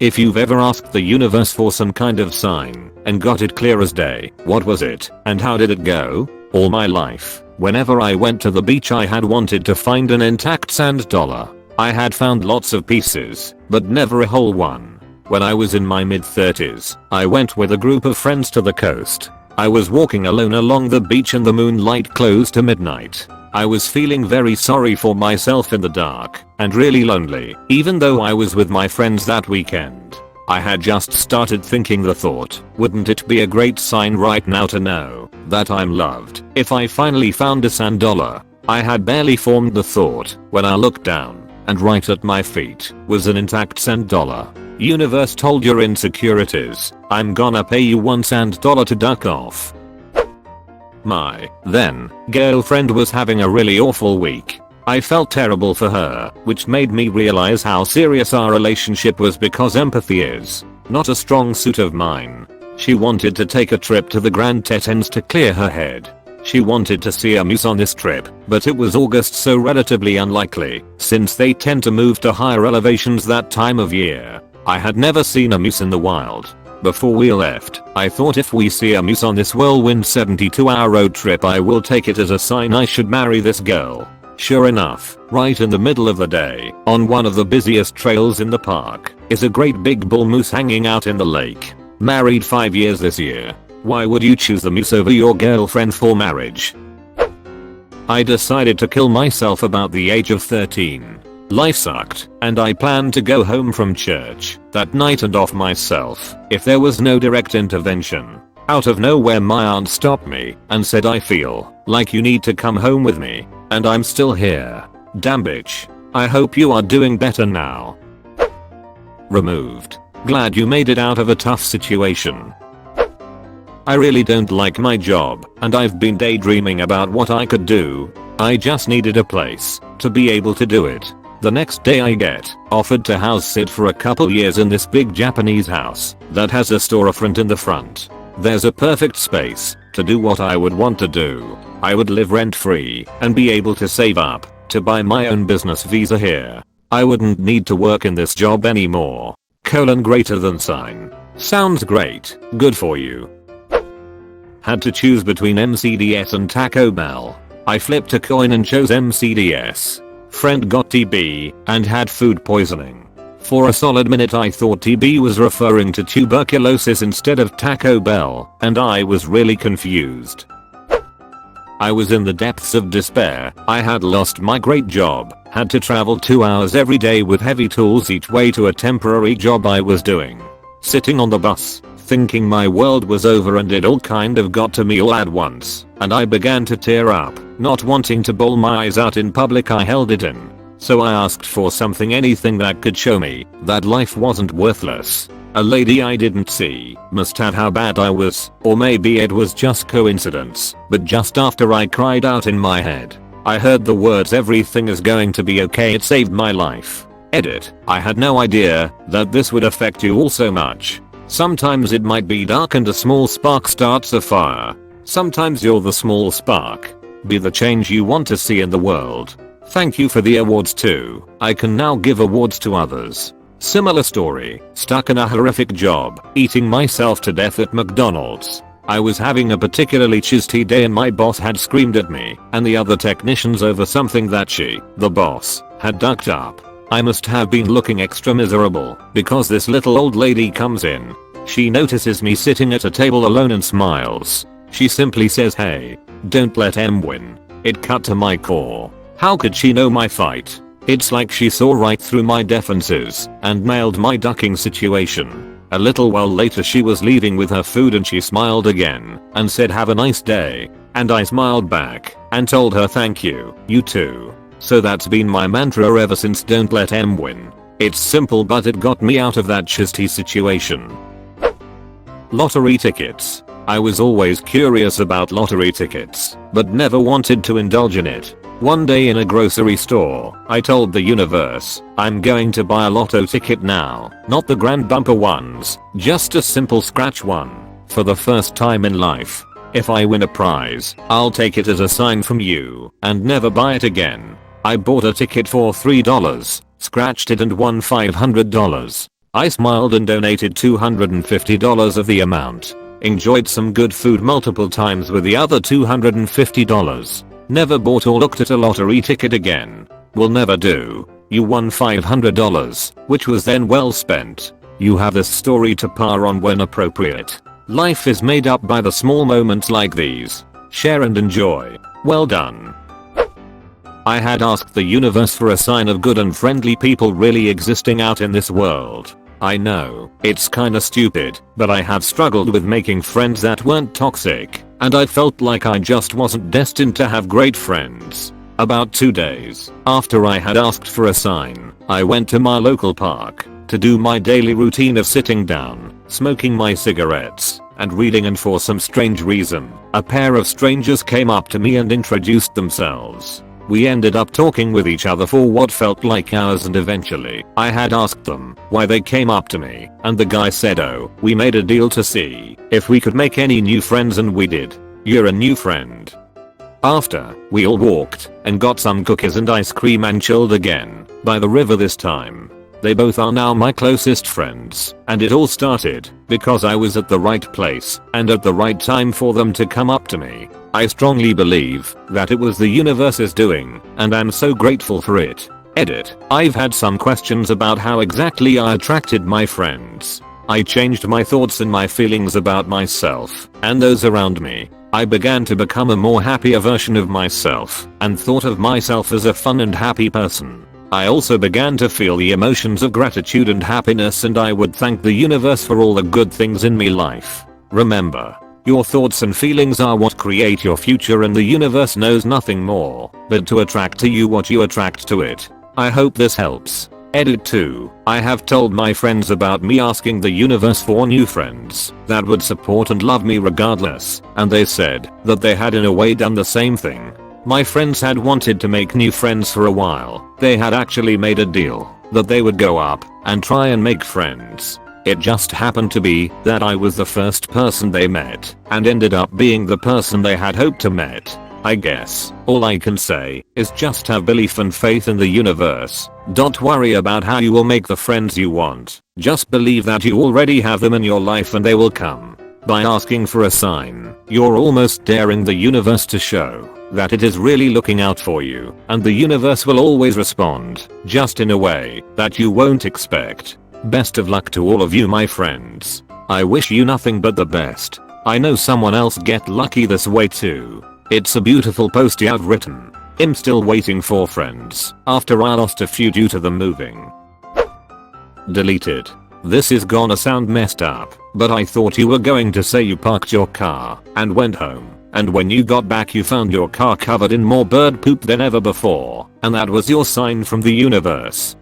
If you've ever asked the universe for some kind of sign and got it clear as day, what was it and how did it go? All my life, whenever I went to the beach I had wanted to find an intact sand dollar. I had found lots of pieces, but never a whole one. When I was in my mid-30s, I went with a group of friends to the coast. I was walking alone along the beach and the moonlight close to midnight. I was feeling very sorry for myself in the dark and really lonely, even though I was with my friends that weekend. I had just started thinking the thought, wouldn't it be a great sign right now to know that I'm loved if I finally found a sand dollar? I had barely formed the thought when I looked down, and right at my feet was an intact sand dollar. Universe told your insecurities, I'm gonna pay you $1 sand dollar to duck off. My then girlfriend was having a really awful week. I felt terrible for her, which made me realize how serious our relationship was because empathy is not a strong suit of mine. She wanted to take a trip to the Grand Tetons to clear her head. She wanted to see a moose on this trip, but it was August, so relatively unlikely since they tend to move to higher elevations that time of year. I had never seen a moose in the wild. Before we left, I thought if we see a moose on this whirlwind 72-hour road trip I will take it as a sign I should marry this girl. Sure enough, right in the middle of the day, on one of the busiest trails in the park, is a great big bull moose hanging out in the lake. Married 5 years this year. Why would you choose the moose over your girlfriend for marriage? I decided to kill myself about the age of 13. Life sucked, and I planned to go home from church that night and off myself if there was no direct intervention. Out of nowhere my aunt stopped me and said, I feel like you need to come home with me, and I'm still here. Damn bitch. I hope you are doing better now. Removed. Glad you made it out of a tough situation. I really don't like my job, and I've been daydreaming about what I could do. I just needed a place to be able to do it. The next day I get offered to house sit for a couple years in this big Japanese house that has a storefront in the front. There's a perfect space to do what I would want to do. I would live rent free and be able to save up to buy my own business visa here. I wouldn't need to work in this job anymore. Greater than sign. Sounds great. Good for you. Had to choose between MCDS and Taco Bell. I flipped a coin and chose MCDS. Friend got TB and had food poisoning. For a solid minute I thought TB was referring to tuberculosis instead of Taco Bell, and I was really confused. I was in the depths of despair. I had lost my great job, had to travel 2 hours every day with heavy tools each way to a temporary job I was doing. Sitting on the bus, thinking my world was over, and it all kind of got to me all at once, and I began to tear up. Not wanting to bawl my eyes out in public, I held it in. So I asked for something, anything that could show me that life wasn't worthless. A lady I didn't see must have how bad I was, or maybe it was just coincidence, but just after I cried out in my head, I heard the words, everything is going to be okay. It saved my life. Edit. I had no idea that this would affect you all so much. Sometimes it might be dark and a small spark starts a fire. Sometimes you're the small spark. Be the change you want to see in the world. Thank you for the awards too. I can now give awards to others. Similar story. Stuck in a horrific job, eating myself to death at McDonald's. I was having a particularly cheesy day and my boss had screamed at me and the other technicians over something that she, the boss, had ducked up. I must have been looking extra miserable because this little old lady comes in. She notices me sitting at a table alone and smiles. She simply says, hey, don't let M win. It cut to my core. How could she know my fight? It's like she saw right through my defenses and nailed my ducking situation. A little while later she was leaving with her food and she smiled again and said, have a nice day. And I smiled back and told her, thank you, you too. So that's been my mantra ever since, don't let M win. It's simple, but it got me out of that shitty situation. Lottery tickets. I was always curious about lottery tickets, but never wanted to indulge in it. One day in a grocery store, I told the universe, I'm going to buy a lotto ticket now, not the grand bumper ones, just a simple scratch one. For the first time in life, if I win a prize, I'll take it as a sign from you and never buy it again. I bought a ticket for $3, scratched it and won $500. I smiled and donated $250 of the amount. Enjoyed some good food multiple times with the other $250. Never bought or looked at a lottery ticket again. Will never do. You won $500, which was then well spent. You have this story to par on when appropriate. Life is made up by the small moments like these. Share and enjoy. Well done. I had asked the universe for a sign of good and friendly people really existing out in this world. I know, it's kinda stupid, but I have struggled with making friends that weren't toxic, and I felt like I just wasn't destined to have great friends. About 2 days after I had asked for a sign, I went to my local park to do my daily routine of sitting down, smoking my cigarettes, and reading, and for some strange reason, a pair of strangers came up to me and introduced themselves. We ended up talking with each other for what felt like hours, and eventually, I had asked them why they came up to me, and the guy said, "Oh, we made a deal to see if we could make any new friends, and we did. You're a new friend." After, we all walked and got some cookies and ice cream and chilled again by the river this time. They both are now my closest friends, and it all started because I was at the right place and at the right time for them to come up to me. I strongly believe that it was the universe's doing, and I'm so grateful for it. Edit. I've had some questions about how exactly I attracted my friends. I changed my thoughts and my feelings about myself and those around me. I began to become a more happier version of myself and thought of myself as a fun and happy person. I also began to feel the emotions of gratitude and happiness, and I would thank the universe for all the good things in my life. Remember, your thoughts and feelings are what create your future, and the universe knows nothing more but to attract to you what you attract to it. I hope this helps. Edit 2. I have told my friends about me asking the universe for new friends that would support and love me regardless, and they said that they had in a way done the same thing. My friends had wanted to make new friends for a while. They had actually made a deal that they would go up and try and make friends. It just happened to be that I was the first person they met and ended up being the person they had hoped to meet. I guess all I can say is just have belief and faith in the universe. Don't worry about how you will make the friends you want. Just believe that you already have them in your life and they will come. By asking for a sign, you're almost daring the universe to show that it is really looking out for you, and the universe will always respond, just in a way that you won't expect. Best of luck to all of you, my friends. I wish you nothing but the best. I know someone else get lucky this way too. It's a beautiful post you have written. I'm still waiting for friends after I lost a few due to them moving. Deleted. This is gonna sound messed up, but I thought you were going to say you parked your car and went home, and when you got back you found your car covered in more bird poop than ever before, and that was your sign from the universe.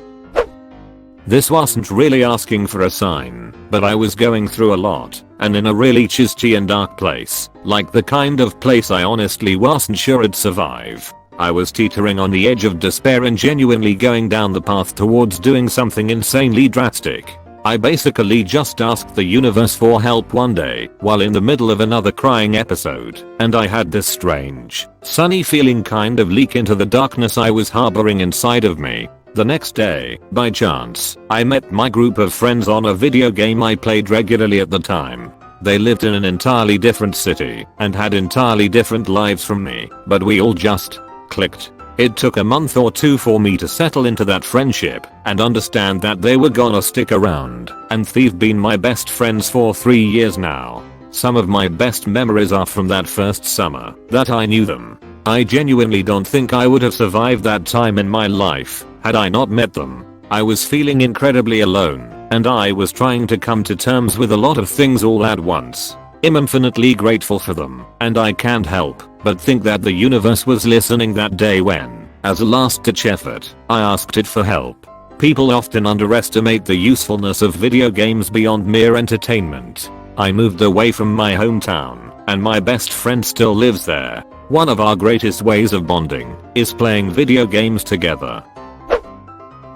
This wasn't really asking for a sign, but I was going through a lot, and in a really chisty and dark place, like the kind of place I honestly wasn't sure I'd survive. I was teetering on the edge of despair and genuinely going down the path towards doing something insanely drastic. I basically just asked the universe for help one day while in the middle of another crying episode, and I had this strange, sunny feeling kind of leak into the darkness I was harboring inside of me. The next day, by chance, I met my group of friends on a video game I played regularly at the time. They lived in an entirely different city and had entirely different lives from me, but we all just clicked. It took a month or two for me to settle into that friendship and understand that they were gonna stick around, and they've been my best friends for 3 years now. Some of my best memories are from that first summer that I knew them. I genuinely don't think I would have survived that time in my life had I not met them. I was feeling incredibly alone, and I was trying to come to terms with a lot of things all at once. I'm infinitely grateful for them, and I can't help but think that the universe was listening that day when, as a last-ditch effort, I asked it for help. People often underestimate the usefulness of video games beyond mere entertainment. I moved away from my hometown, and my best friend still lives there. One of our greatest ways of bonding is playing video games together.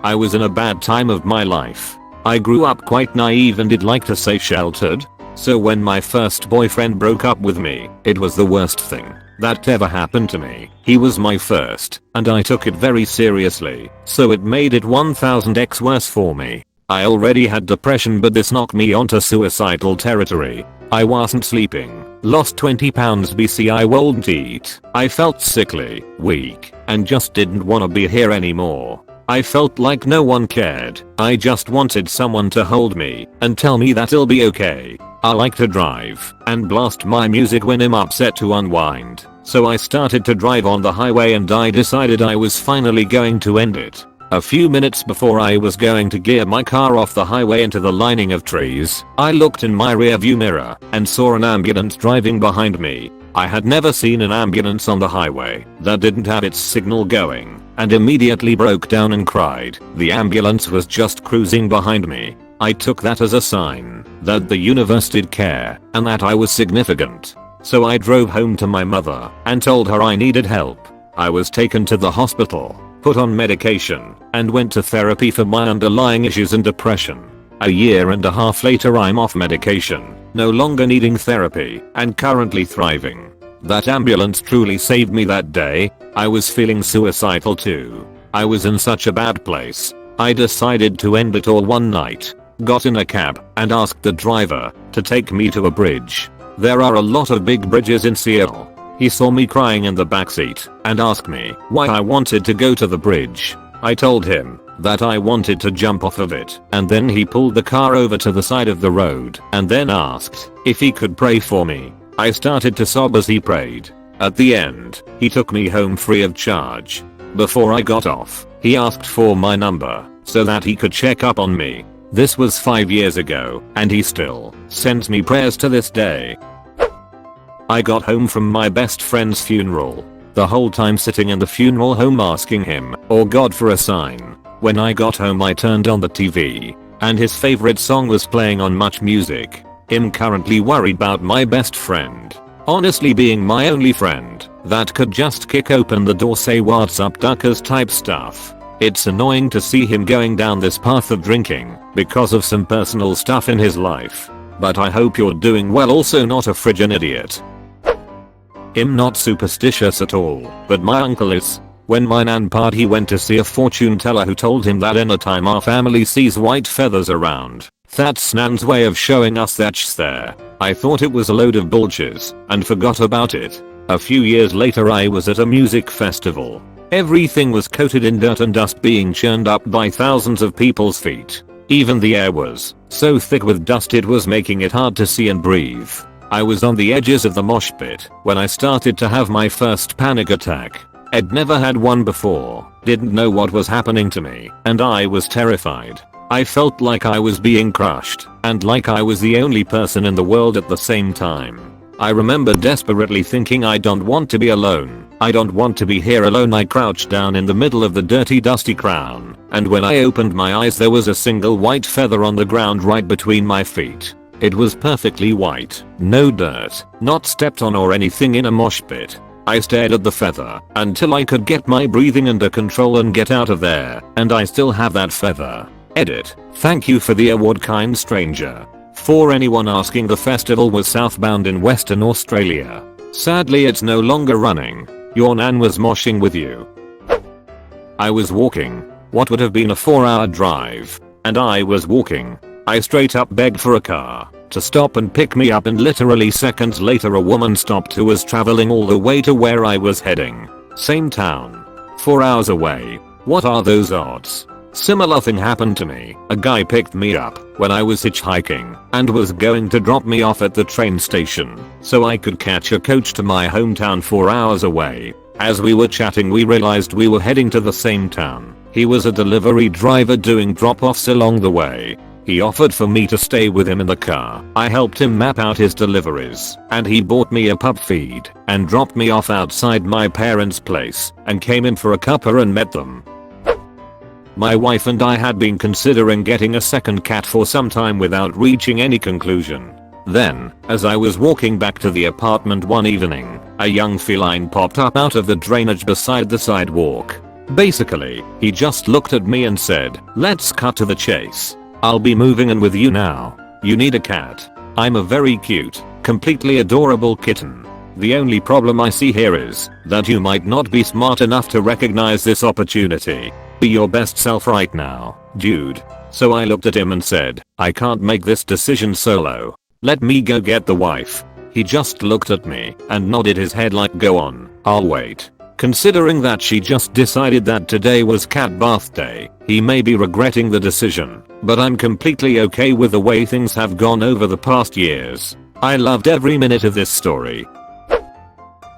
I was in a bad time of my life. I grew up quite naive and I'd like to say sheltered. So when my first boyfriend broke up with me, it was the worst thing that ever happened to me. He was my first, and I took it very seriously, so it made it 1000x worse for me. I already had depression, but this knocked me onto suicidal territory. I wasn't sleeping, lost 20 pounds BC, I wouldn't eat. I felt sickly, weak, and just didn't want to be here anymore. I felt like no one cared. I just wanted someone to hold me and tell me that it'll be okay. I like to drive and blast my music when I'm upset to unwind. So I started to drive on the highway and I decided I was finally going to end it. A few minutes before I was going to gear my car off the highway into the lining of trees, I looked in my rearview mirror and saw an ambulance driving behind me. I had never seen an ambulance on the highway that didn't have its signal going, and immediately broke down and cried. The ambulance was just cruising behind me. I took that as a sign that the universe did care and that I was significant. So I drove home to my mother and told her I needed help. I was taken to the hospital, put on medication, and went to therapy for my underlying issues and depression. A year and a half later I'm off medication, no longer needing therapy, and currently thriving. That ambulance truly saved me that day. I was feeling suicidal too. I was in such a bad place. I decided to end it all one night, got in a cab, and asked the driver to take me to a bridge. There are a lot of big bridges in Seattle. He saw me crying in the backseat and asked me why I wanted to go to the bridge. I told him that I wanted to jump off of it, and then he pulled the car over to the side of the road and then asked if he could pray for me. I started to sob as he prayed. At the end, he took me home free of charge. Before I got off, he asked for my number so that he could check up on me. This was 5 years ago, and he still sends me prayers to this day. I got home from my best friend's funeral. The whole time sitting in the funeral home asking him or God for a sign. When I got home I turned on the TV and his favorite song was playing on Much Music. Him currently worried about my best friend. Honestly being my only friend that could just kick open the door, say what's up duckers type stuff. It's annoying to see him going down this path of drinking because of some personal stuff in his life. But I hope you're doing well, also not a friggin' idiot. I'm not superstitious at all, but my uncle is. When my nan passed he went to see a fortune teller who told him that any time our family sees white feathers around, that's nan's way of showing us that she's there. I thought it was a load of bullshit and forgot about it. A few years later I was at a music festival. Everything was coated in dirt and dust being churned up by thousands of people's feet. Even the air was so thick with dust it was making it hard to see and breathe. I was on the edges of the mosh pit when I started to have my first panic attack. I'd never had one before, didn't know what was happening to me, and I was terrified. I felt like I was being crushed, and like I was the only person in the world at the same time. I remember desperately thinking I don't want to be alone. I don't want to be here alone. I crouched down in the middle of the dirty dusty crown, and when I opened my eyes there was a single white feather on the ground right between my feet. It was perfectly white, no dirt, not stepped on or anything in a mosh pit. I stared at the feather until I could get my breathing under control and get out of there, and I still have that feather. Edit. Thank you for the award, kind stranger. For anyone asking, the festival was southbound in Western Australia. Sadly it's no longer running. Your nan was moshing with you. I was walking what would have been a 4-hour drive, and I was walking. I straight up begged for a car to stop and pick me up, and literally seconds later a woman stopped who was traveling all the way to where I was heading. Same town. 4 hours away. What are those odds? Similar thing happened to me. A guy picked me up when I was hitchhiking and was going to drop me off at the train station so I could catch a coach to my hometown 4 hours away. As we were chatting we realized we were heading to the same town. He was a delivery driver doing drop-offs along the way. He offered for me to stay with him in the car. I helped him map out his deliveries, and he bought me a pup feed and dropped me off outside my parents' place and came in for a cuppa and met them. My wife and I had been considering getting a second cat for some time without reaching any conclusion. Then, as I was walking back to the apartment one evening, a young feline popped up out of the drainage beside the sidewalk. Basically, he just looked at me and said, "Let's cut to the chase. I'll be moving in with you now. You need a cat." I'm a very cute, completely adorable kitten. The only problem I see here is that you might not be smart enough to recognize this opportunity. Be your best self right now, dude. So I looked at him and said, I can't make this decision solo. Let me go get the wife. He just looked at me and nodded his head like go on, I'll wait. Considering that she just decided that today was cat bath day, he may be regretting the decision, but I'm completely okay with the way things have gone over the past years. I loved every minute of this story.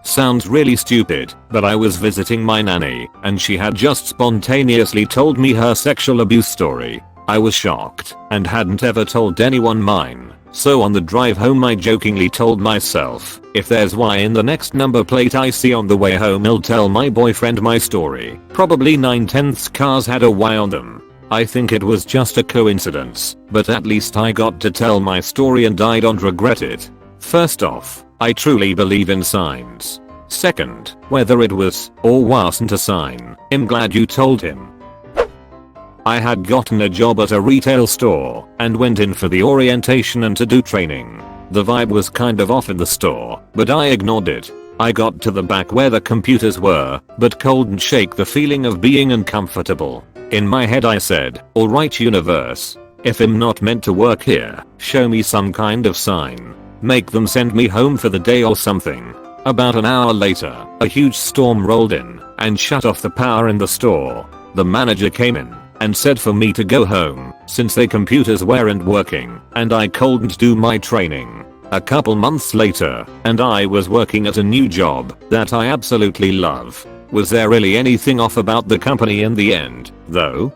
Sounds really stupid, but I was visiting my nanny, and she had just spontaneously told me her sexual abuse story. I was shocked, and hadn't ever told anyone mine. So on the drive home I jokingly told myself, if there's Y in the next number plate I see on the way home I'll tell my boyfriend my story. Probably 9/10 cars had a Y on them. I think it was just a coincidence, but at least I got to tell my story and I don't regret it. First off, I truly believe in signs. Second, whether it was or wasn't a sign, I'm glad you told him. I had gotten a job at a retail store and went in for the orientation and to do training. The vibe was kind of off in the store, but I ignored it. I got to the back where the computers were, but couldn't shake the feeling of being uncomfortable. In my head I said, alright universe, if I'm not meant to work here, show me some kind of sign. Make them send me home for the day or something. About an hour later, a huge storm rolled in and shut off the power in the store. The manager came in and said for me to go home since the computers weren't working and I couldn't do my training. A couple months later, and I was working at a new job that I absolutely love. Was there really anything off about the company in the end, though?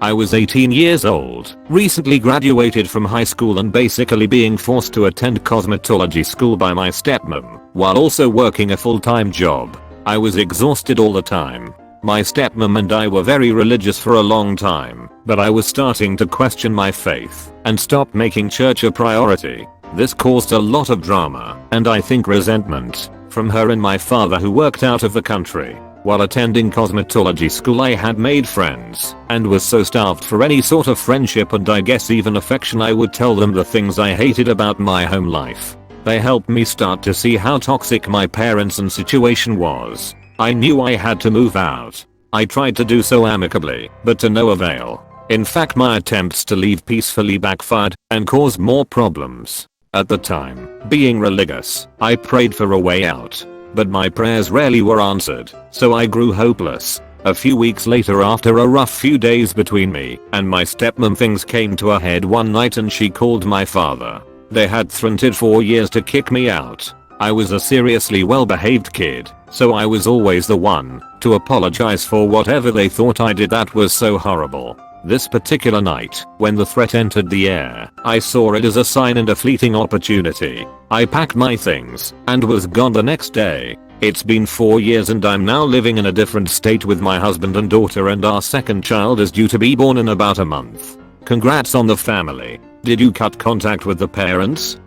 I was 18 years old, recently graduated from high school and basically being forced to attend cosmetology school by my stepmom, while also working a full-time job. I was exhausted all the time. My stepmom and I were very religious for a long time, but I was starting to question my faith and stop making church a priority. This caused a lot of drama, and I think resentment, from her and my father who worked out of the country. While attending cosmetology school I had made friends, and was so starved for any sort of friendship and I guess even affection I would tell them the things I hated about my home life. They helped me start to see how toxic my parents and situation was. I knew I had to move out. I tried to do so amicably, but to no avail. In fact my attempts to leave peacefully backfired and caused more problems. At the time, being religious, I prayed for a way out. But my prayers rarely were answered, so I grew hopeless. A few weeks later after a rough few days between me and my stepmom things came to a head one night and she called my father. They had threatened for years to kick me out. I was a seriously well-behaved kid, so I was always the one to apologize for whatever they thought I did that was so horrible. This particular night, when the threat entered the air, I saw it as a sign and a fleeting opportunity. I packed my things and was gone the next day. It's been 4 years and I'm now living in a different state with my husband and daughter and our second child is due to be born in about a month. Congrats on the family. Did you cut contact with the parents?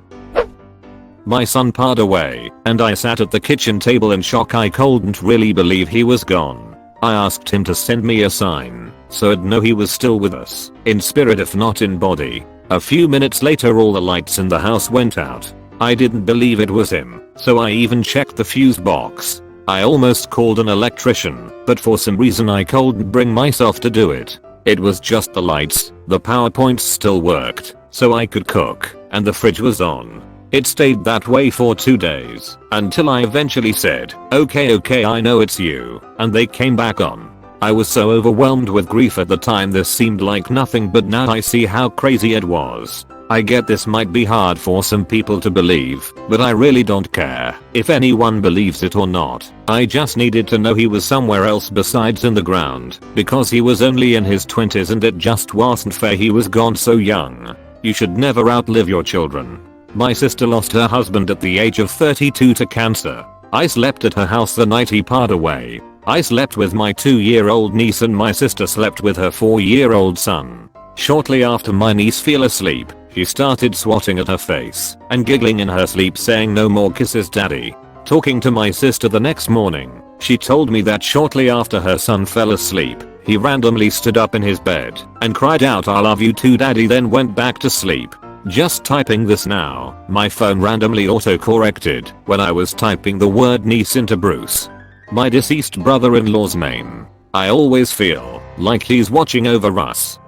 My son passed away, and I sat at the kitchen table in shock. I couldn't really believe he was gone. I asked him to send me a sign, so I'd know he was still with us, in spirit if not in body. A few minutes later all the lights in the house went out. I didn't believe it was him, so I even checked the fuse box. I almost called an electrician, but for some reason I couldn't bring myself to do it. It was just the lights, the power points still worked, so I could cook, and the fridge was on. It stayed that way for 2 days, until I eventually said, okay I know it's you, and they came back on. I was so overwhelmed with grief at the time this seemed like nothing, but now I see how crazy it was. I get this might be hard for some people to believe, but I really don't care if anyone believes it or not. I just needed to know he was somewhere else besides in the ground, because he was only in his 20s and it just wasn't fair he was gone so young. You should never outlive your children. My sister lost her husband at the age of 32 to cancer. I slept at her house the night he passed away. I slept with my 2-year-old niece and my sister slept with her 4-year-old son. Shortly after my niece fell asleep, she started swatting at her face and giggling in her sleep saying no more kisses daddy. Talking to my sister the next morning, she told me that shortly after her son fell asleep, he randomly stood up in his bed and cried out I love you too daddy, then went back to sleep. Just typing this now, my phone randomly auto-corrected when I was typing the word niece into Bruce, my deceased brother-in-law's name. I always feel like he's watching over us.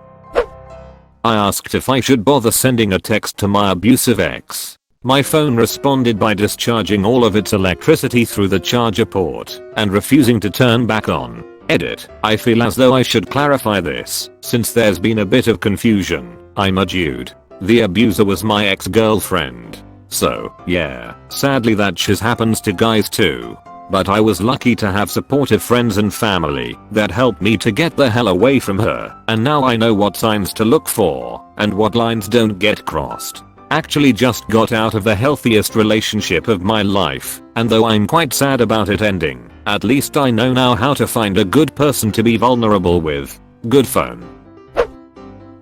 I asked if I should bother sending a text to my abusive ex. My phone responded by discharging all of its electricity through the charger port and refusing to turn back on. Edit. I feel as though I should clarify this, since there's been a bit of confusion. I'm a dude. The abuser was my ex-girlfriend. So, yeah, sadly that shiz happens to guys too. But I was lucky to have supportive friends and family that helped me to get the hell away from her, and now I know what signs to look for and what lines don't get crossed. Actually just got out of the healthiest relationship of my life, and though I'm quite sad about it ending, at least I know now how to find a good person to be vulnerable with. Good phone.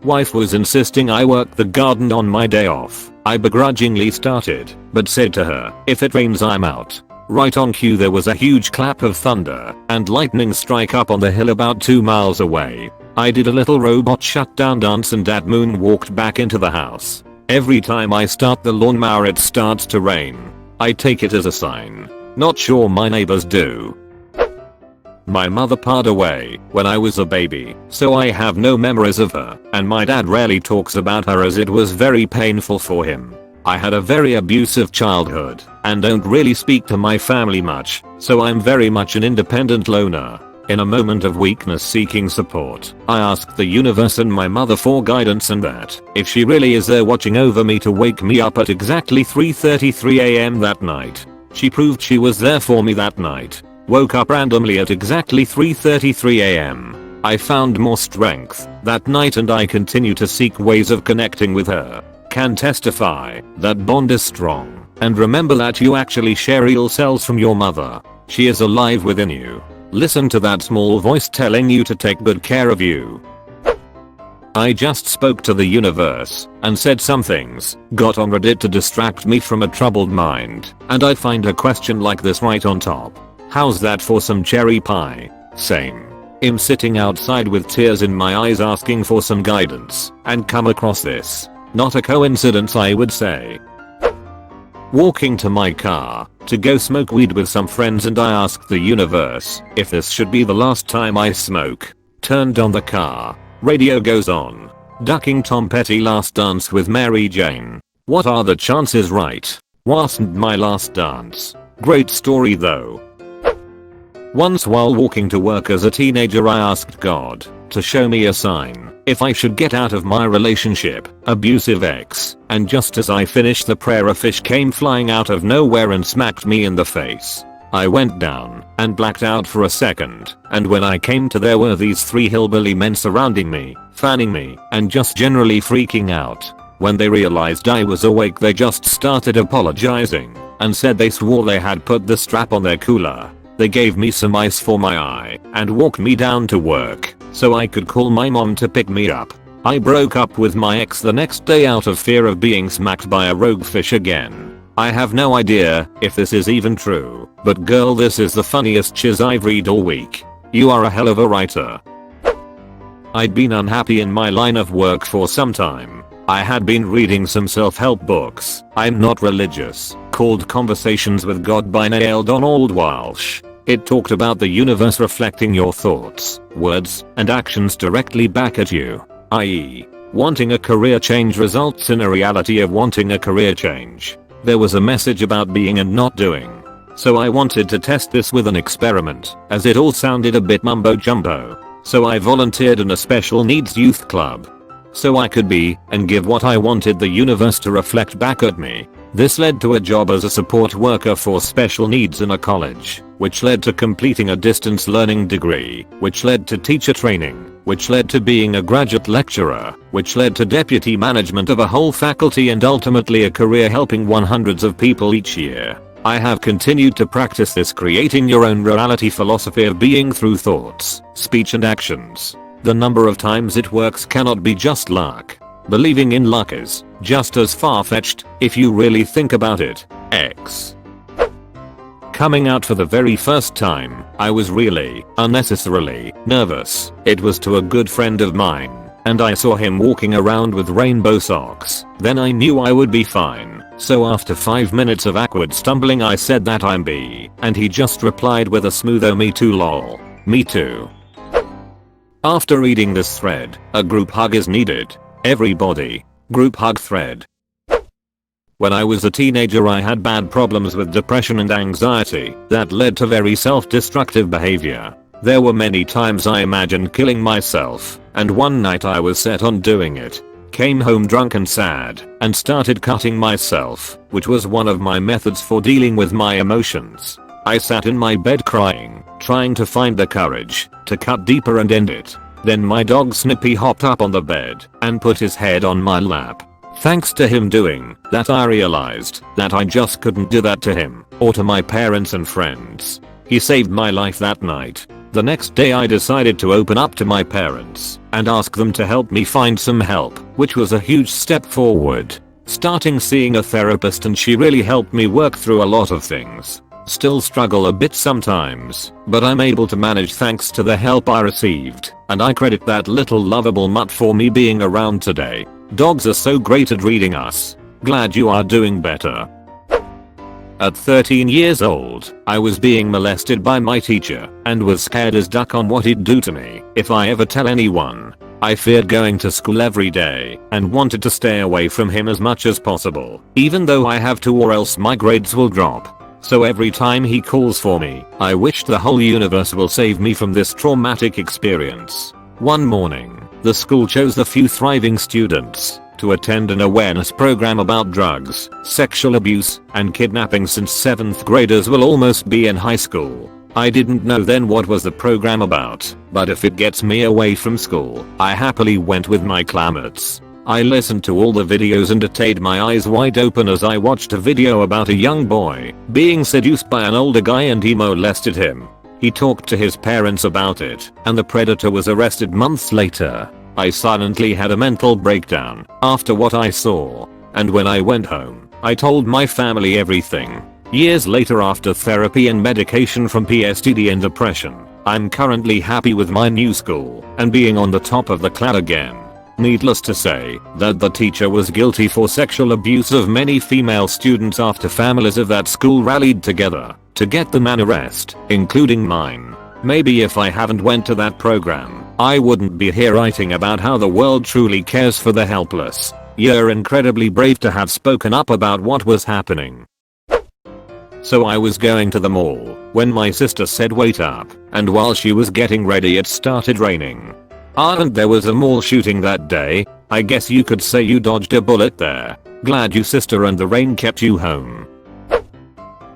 Wife was insisting I work the garden on my day off. I begrudgingly started, but said to her, if it rains I'm out. Right on cue there was a huge clap of thunder and lightning strike up on the hill about 2 miles away. I did a little robot shutdown dance and dad moonwalked back into the house. Every time I start the lawnmower it starts to rain. I take it as a sign. Not sure my neighbors do. My mother passed away when I was a baby, so I have no memories of her, and my dad rarely talks about her as it was very painful for him. I had a very abusive childhood and don't really speak to my family much, so I'm very much an independent loner. In a moment of weakness seeking support, I asked the universe and my mother for guidance and that if she really is there watching over me to wake me up at exactly 3:33 am that night. She proved she was there for me that night. Woke up randomly at exactly 3:33 am. I found more strength that night and I continue to seek ways of connecting with her. Can testify that bond is strong, and remember that you actually share real cells from your mother. She is alive within you. Listen to that small voice telling you to take good care of you. I just spoke to the universe and said some things, got on Reddit to distract me from a troubled mind, and I find a question like this right on top. How's that for some cherry pie? Same. I'm sitting outside with tears in my eyes asking for some guidance and come across this. Not a coincidence I would say. Walking to my car to go smoke weed with some friends and I asked the universe if this should be the last time I smoke. Turned on the car. Radio goes on. Ducking Tom Petty last dance with Mary Jane. What are the chances right? Wasn't my last dance. Great story though. Once while walking to work as a teenager I asked God to show me a sign if I should get out of my relationship, abusive ex, and just as I finished the prayer a fish came flying out of nowhere and smacked me in the face. I went down and blacked out for a second, and when I came to there were these 3 hillbilly men surrounding me, fanning me, and just generally freaking out. When they realized I was awake they just started apologizing and said they swore they had put the strap on their cooler. They gave me some ice for my eye and walked me down to work so I could call my mom to pick me up. I broke up with my ex the next day out of fear of being smacked by a rogue fish again. I have no idea if this is even true, but girl this is the funniest shiz I've read all week. You are a hell of a writer. I'd been unhappy in my line of work for some time. I had been reading some self-help books, I'm not religious, called Conversations with God by Neale Donald Walsch. It talked about the universe reflecting your thoughts, words, and actions directly back at you, i.e., wanting a career change results in a reality of wanting a career change. There was a message about being and not doing. So I wanted to test this with an experiment, as it all sounded a bit mumbo jumbo. So I volunteered in a special needs youth club. So I could be and give what I wanted the universe to reflect back at me. This led to a job as a support worker for special needs in a college, which led to completing a distance learning degree, which led to teacher training, which led to being a graduate lecturer, which led to deputy management of a whole faculty and ultimately a career helping hundreds of people each year. I have continued to practice this creating your own reality philosophy of being through thoughts, speech and actions. The number of times it works cannot be just luck. Believing in luck is just as far-fetched if you really think about it. X. Coming out for the very first time, I was really, unnecessarily, nervous. It was to a good friend of mine, and I saw him walking around with rainbow socks. Then I knew I would be fine. So after 5 minutes of awkward stumbling I said that I'm B, and he just replied with a smooth "Oh me too lol. Me too." After reading this thread, a group hug is needed. Everybody. Group hug thread. When I was a teenager I had bad problems with depression and anxiety that led to very self-destructive behavior. There were many times I imagined killing myself, and one night I was set on doing it. Came home drunk and sad, and started cutting myself, which was one of my methods for dealing with my emotions. I sat in my bed crying, trying to find the courage to cut deeper and end it. Then my dog Snippy hopped up on the bed and put his head on my lap. Thanks to him doing that I realized that I just couldn't do that to him or to my parents and friends. He saved my life that night. The next day I decided to open up to my parents and ask them to help me find some help, which was a huge step forward. Starting seeing a therapist, and she really helped me work through a lot of things. Still struggle a bit sometimes, but I'm able to manage thanks to the help I received, and I credit that little lovable mutt for me being around today. Dogs are so great at reading us. Glad you are doing better. At 13 years old, I was being molested by my teacher and was scared as duck on what he'd do to me if I ever tell anyone. I feared going to school every day and wanted to stay away from him as much as possible, even though I have to or else my grades will drop. So every time he calls for me, I wished the whole universe will save me from this traumatic experience. One morning, the school chose a few thriving students to attend an awareness program about drugs, sexual abuse, and kidnapping since 7th graders will almost be in high school. I didn't know then what was the program about, but if it gets me away from school, I happily went with my classmates. I listened to all the videos and stayed my eyes wide open as I watched a video about a young boy being seduced by an older guy and he molested him. He talked to his parents about it, and the predator was arrested months later. I silently had a mental breakdown after what I saw, and when I went home, I told my family everything. Years later, after therapy and medication from PTSD and depression, I'm currently happy with my new school and being on the top of the class again. Needless to say that the teacher was guilty for sexual abuse of many female students after families of that school rallied together to get the man arrested, including mine. Maybe if I haven't went to that program, I wouldn't be here writing about how the world truly cares for the helpless. You're incredibly brave to have spoken up about what was happening. So I was going to the mall when my sister said wait up, and while she was getting ready it started raining. And there was a mall shooting that day. I guess you could say you dodged a bullet there. Glad you sister and the rain kept you home.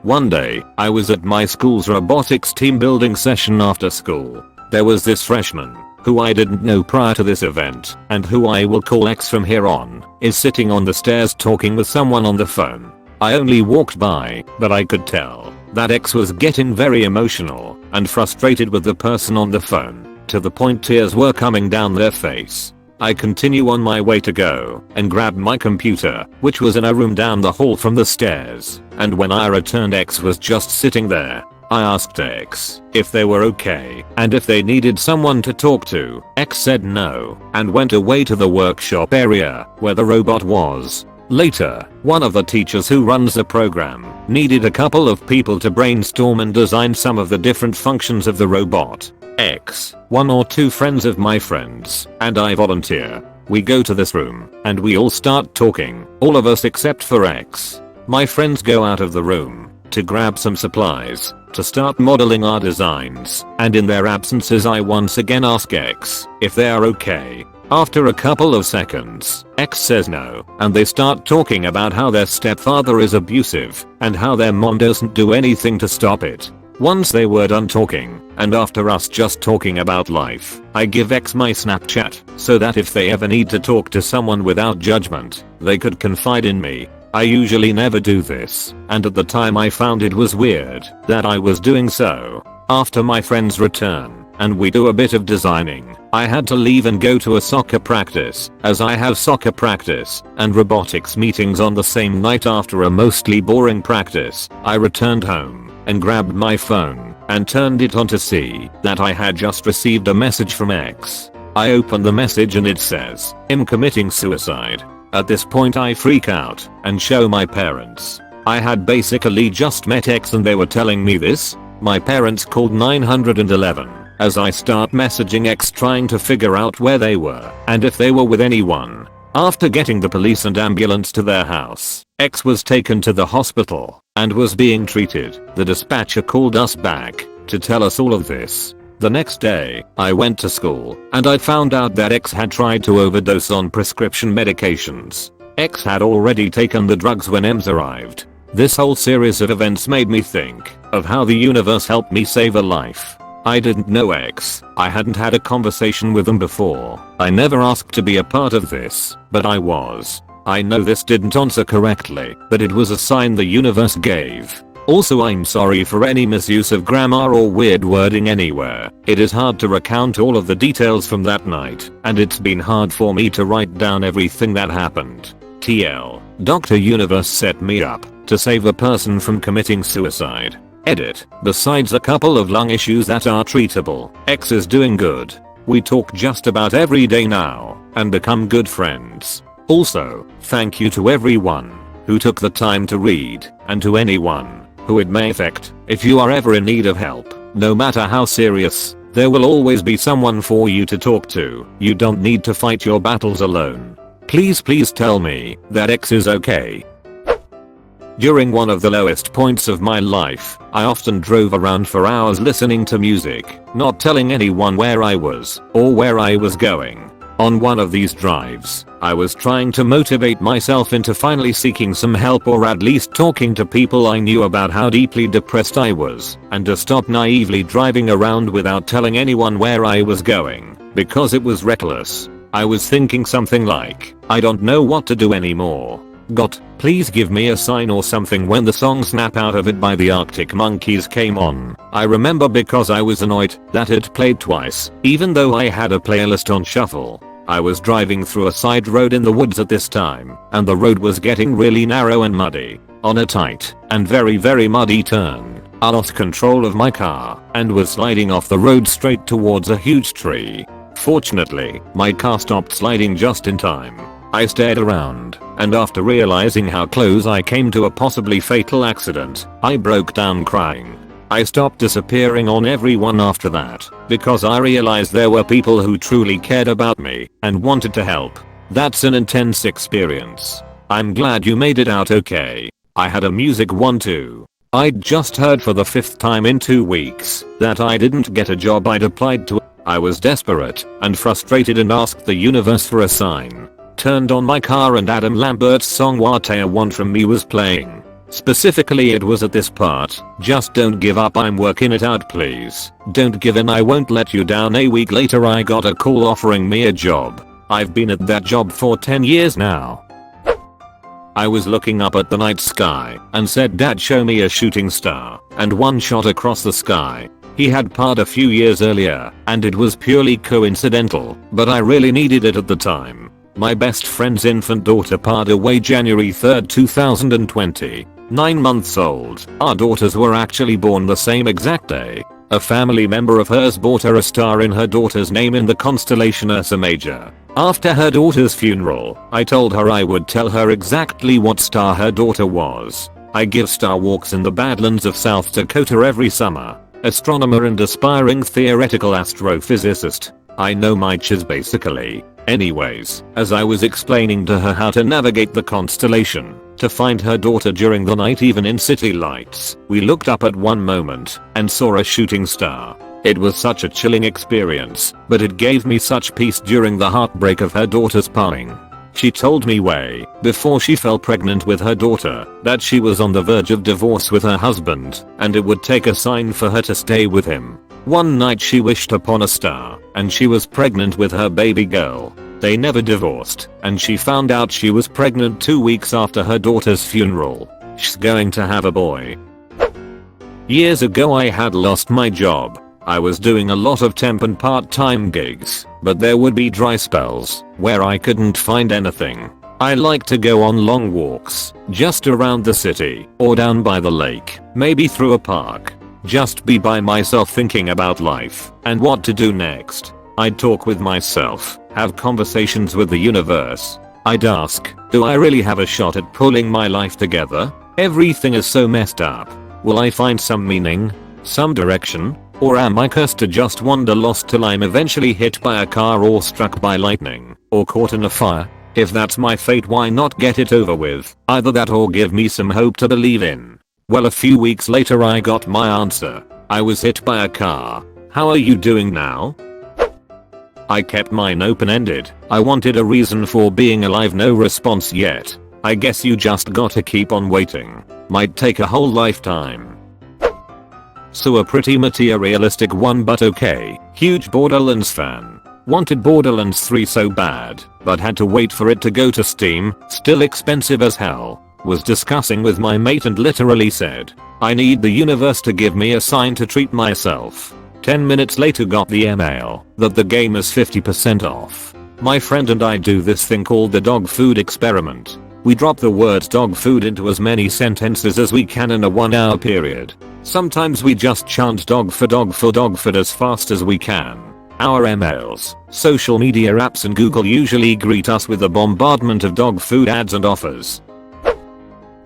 One day, I was at my school's robotics team building session after school. There was this freshman, who I didn't know prior to this event, and who I will call X from here on, is sitting on the stairs talking with someone on the phone. I only walked by, but I could tell that X was getting very emotional and frustrated with the person on the phone, to the point tears were coming down their face. I continue on my way to go and grab my computer, which was in a room down the hall from the stairs, and when I returned X was just sitting there. I asked X if they were okay and if they needed someone to talk to. X said no and went away to the workshop area where the robot was. Later, one of the teachers who runs the program needed a couple of people to brainstorm and design some of the different functions of the robot. X, one or two friends of my friends, and I volunteer. We go to this room, and we all start talking, all of us except for X. My friends go out of the room to grab some supplies to start modeling our designs, and in their absences I once again ask X if they are okay. After a couple of seconds, X says no, and they start talking about how their stepfather is abusive, and how their mom doesn't do anything to stop it. Once they were done talking, and after us just talking about life, I give X my Snapchat so that if they ever need to talk to someone without judgment, they could confide in me. I usually never do this, and at the time I found it was weird that I was doing so. After my friends return, and we do a bit of designing, I had to leave and go to a soccer practice, as I have soccer practice and robotics meetings on the same night. After a mostly boring practice, I returned home and grabbed my phone and turned it on to see that I had just received a message from X. I opened the message and it says, "I'm committing suicide." At this point I freak out and show my parents. I had basically just met X and they were telling me this. My parents called 911 as I start messaging X trying to figure out where they were and if they were with anyone. After getting the police and ambulance to their house, X was taken to the hospital and was being treated. The dispatcher called us back to tell us all of this. The next day, I went to school and I found out that X had tried to overdose on prescription medications. X had already taken the drugs when EMS arrived. This whole series of events made me think of how the universe helped me save a life. I didn't know X. I hadn't had a conversation with him before. I never asked to be a part of this, but I was. I know this didn't answer correctly, but it was a sign the universe gave. Also, I'm sorry for any misuse of grammar or weird wording anywhere. It is hard to recount all of the details from that night, and it's been hard for me to write down everything that happened. TL. Dr. Universe set me up to save a person from committing suicide. Edit. Besides a couple of lung issues that are treatable, X is doing good. We talk just about every day now and become good friends. Also, thank you to everyone who took the time to read, and to anyone who it may affect. If you are ever in need of help, no matter how serious, there will always be someone for you to talk to. You don't need to fight your battles alone. Please tell me that X is okay. During one of the lowest points of my life, I often drove around for hours listening to music, not telling anyone where I was or where I was going. On one of these drives, I was trying to motivate myself into finally seeking some help, or at least talking to people I knew about how deeply depressed I was, and to stop naively driving around without telling anyone where I was going, because it was reckless. I was thinking something like, I don't know what to do anymore. God, please give me a sign or something, when the song Snap Out of It by the Arctic Monkeys came on. I remember because I was annoyed that it played twice, even though I had a playlist on shuffle. I was driving through a side road in the woods at this time, and the road was getting really narrow and muddy. On a tight and very muddy turn, I lost control of my car and was sliding off the road straight towards a huge tree. Fortunately, my car stopped sliding just in time. I stared around, and after realizing how close I came to a possibly fatal accident, I broke down crying. I stopped disappearing on everyone after that, because I realized there were people who truly cared about me and wanted to help. That's an intense experience. I'm glad you made it out okay. I had a music one too. I'd just heard for the 5th time in 2 weeks that I didn't get a job I'd applied to. I was desperate and frustrated and asked the universe for a sign. Turned on my car and Adam Lambert's song What I Want From Me was playing. Specifically, it was at this part, just don't give up, I'm working it out, please. Don't give in, I won't let you down. A week later I got a call offering me a job. I've been at that job for 10 years now. I was looking up at the night sky and said, Dad, show me a shooting star, and one shot across the sky. He had passed a few years earlier, and it was purely coincidental, but I really needed it at the time. My best friend's infant daughter passed away January 3rd, 2020. 9 months old. Our daughters were actually born the same exact day. A family member of hers bought her a star in her daughter's name in the constellation Ursa Major. After her daughter's funeral, I told her I would tell her exactly what star her daughter was. I give star walks in the Badlands of South Dakota every summer. Astronomer and aspiring theoretical astrophysicist. I know my chiz basically. Anyways, as I was explaining to her how to navigate the constellation to find her daughter during the night even in city lights, we looked up at one moment and saw a shooting star. It was such a chilling experience, but it gave me such peace during the heartbreak of her daughter's passing. She told me way before she fell pregnant with her daughter that she was on the verge of divorce with her husband and it would take a sign for her to stay with him. One night she wished upon a star and she was pregnant with her baby girl. They never divorced, and she found out she was pregnant 2 weeks after her daughter's funeral. She's going to have a boy. Years ago I had lost my job. I was doing a lot of temp and part-time gigs, but there would be dry spells where I couldn't find anything. I like to go on long walks, just around the city, or down by the lake, maybe through a park. Just be by myself thinking about life and what to do next. I'd talk with myself, have conversations with the universe. I'd ask, do I really have a shot at pulling my life together? Everything is so messed up. Will I find some meaning? Some direction? Or am I cursed to just wander lost till I'm eventually hit by a car or struck by lightning or caught in a fire? If that's my fate, why not get it over with? Either that or give me some hope to believe in. Well, a few weeks later I got my answer. I was hit by a car. How are you doing now? I kept mine open-ended. I wanted a reason for being alive. No response yet. I guess you just gotta keep on waiting. Might take a whole lifetime. So a pretty materialistic one, but okay. Huge Borderlands fan. Wanted Borderlands 3 so bad, but had to wait for it to go to Steam, still expensive as hell. Was discussing with my mate and literally said, I need the universe to give me a sign to treat myself. 10 minutes later got the email that the game is 50% off. My friend and I do this thing called the dog food experiment. We drop the word dog food into as many sentences as we can in a 1-hour period. Sometimes we just chant dog for dog for dog food as fast as we can. Our emails, social media apps and Google usually greet us with a bombardment of dog food ads and offers.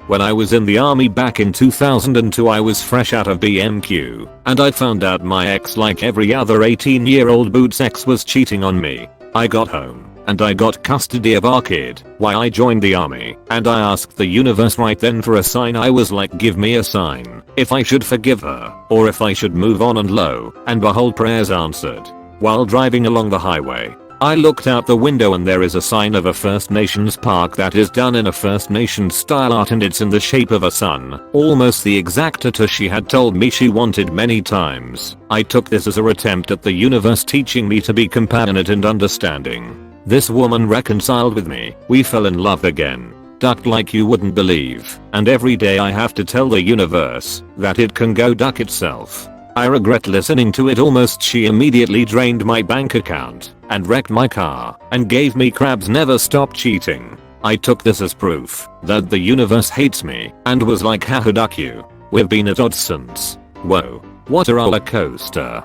When I was in the army back in 2002, I was fresh out of BMQ, and I found out my ex, like every other 18-year-old boots ex, was cheating on me. I got home, and I got custody of our kid. Why I joined the army, and I asked the universe right then for a sign. I was like, give me a sign, if I should forgive her, or if I should move on, and lo and behold, prayers answered. While driving along the highway, I looked out the window and there is a sign of a First Nations park that is done in a First Nations style art, and it's in the shape of a sun, almost the exact tattoo she had told me she wanted many times. I took this as a attempt at the universe teaching me to be compassionate and understanding. This woman reconciled with me, we fell in love again. Ducked like you wouldn't believe, and every day I have to tell the universe that it can go duck itself. I regret listening to it almost. She immediately drained my bank account and wrecked my car and gave me crabs. Never stop cheating. I took this as proof that the universe hates me and was like, haha, duck you. We've been at odds since. Whoa, what a roller coaster.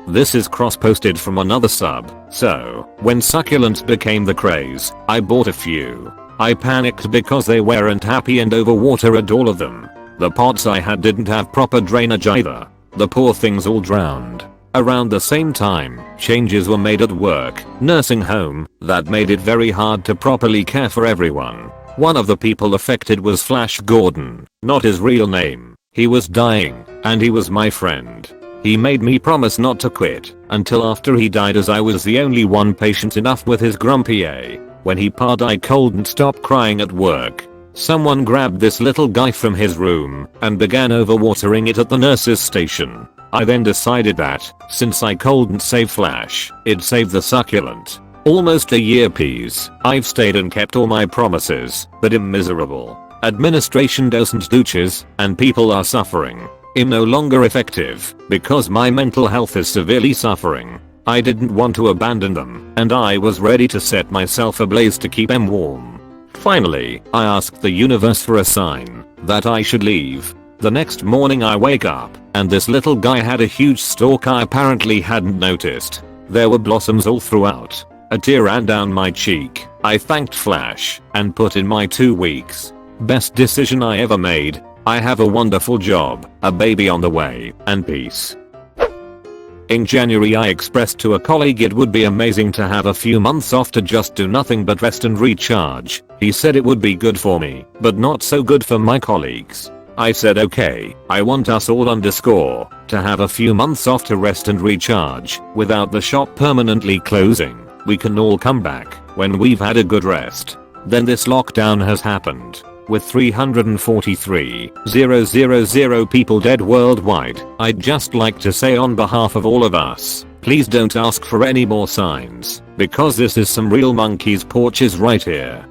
This is cross-posted from another sub. So, when succulents became the craze, I bought a few. I panicked because they weren't happy and overwatered all of them. The pots I had didn't have proper drainage either. The poor things all drowned. Around the same time, changes were made at work, nursing home, that made it very hard to properly care for everyone. One of the people affected was Flash Gordon, not his real name. He was dying, and he was my friend. He made me promise not to quit until after he died, as I was the only one patient enough with his grumpy A. When he passed, I couldn't stop crying at work. Someone grabbed this little guy from his room and began overwatering it at the nurse's station. I then decided that, since I couldn't save Flash, it'd save the succulent. Almost a year piece, I've stayed and kept all my promises, but I'm miserable. Administration doesn't douches, and people are suffering. I'm no longer effective, because my mental health is severely suffering. I didn't want to abandon them, and I was ready to set myself ablaze to keep them warm. Finally, I asked the universe for a sign that I should leave. The next morning I wake up, and this little guy had a huge stalk I apparently hadn't noticed. There were blossoms all throughout. A tear ran down my cheek. I thanked Flash, and put in my 2 weeks. Best decision I ever made. I have a wonderful job, a baby on the way, and peace. In January I expressed to a colleague it would be amazing to have a few months off to just do nothing but rest and recharge. He said it would be good for me, but not so good for my colleagues. I said okay, I want us all to have a few months off to rest and recharge, without the shop permanently closing. We can all come back when we've had a good rest. Then this lockdown has happened. With 343,000 people dead worldwide, I'd just like to say on behalf of all of us, please don't ask for any more signs, because this is some real monkey's porches right here.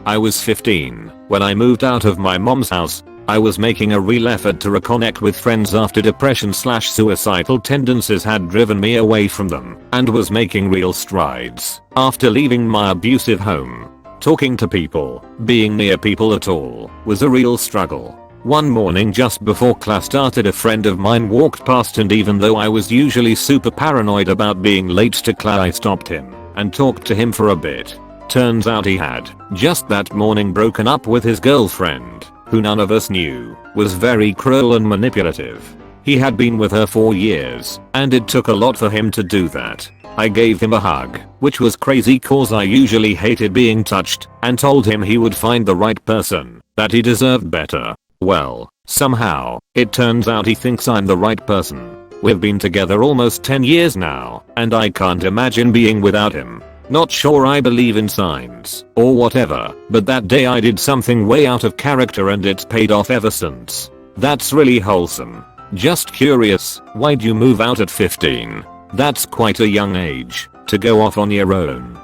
I was 15 when I moved out of my mom's house. I was making a real effort to reconnect with friends after depression/suicidal tendencies had driven me away from them, and was making real strides after leaving my abusive home. Talking to people, being near people at all, was a real struggle. One morning just before class started, a friend of mine walked past, and even though I was usually super paranoid about being late to class, I stopped him and talked to him for a bit. Turns out he had just that morning broken up with his girlfriend, who none of us knew was very cruel and manipulative. He had been with her for years, and it took a lot for him to do that. I gave him a hug, which was crazy cause I usually hated being touched, and told him he would find the right person, that he deserved better. Well, somehow, it turns out he thinks I'm the right person. We've been together almost 10 years now, and I can't imagine being without him. Not sure I believe in signs, or whatever, but that day I did something way out of character and it's paid off ever since. That's really wholesome. Just curious, why'd you move out at 15? That's quite a young age to go off on your own.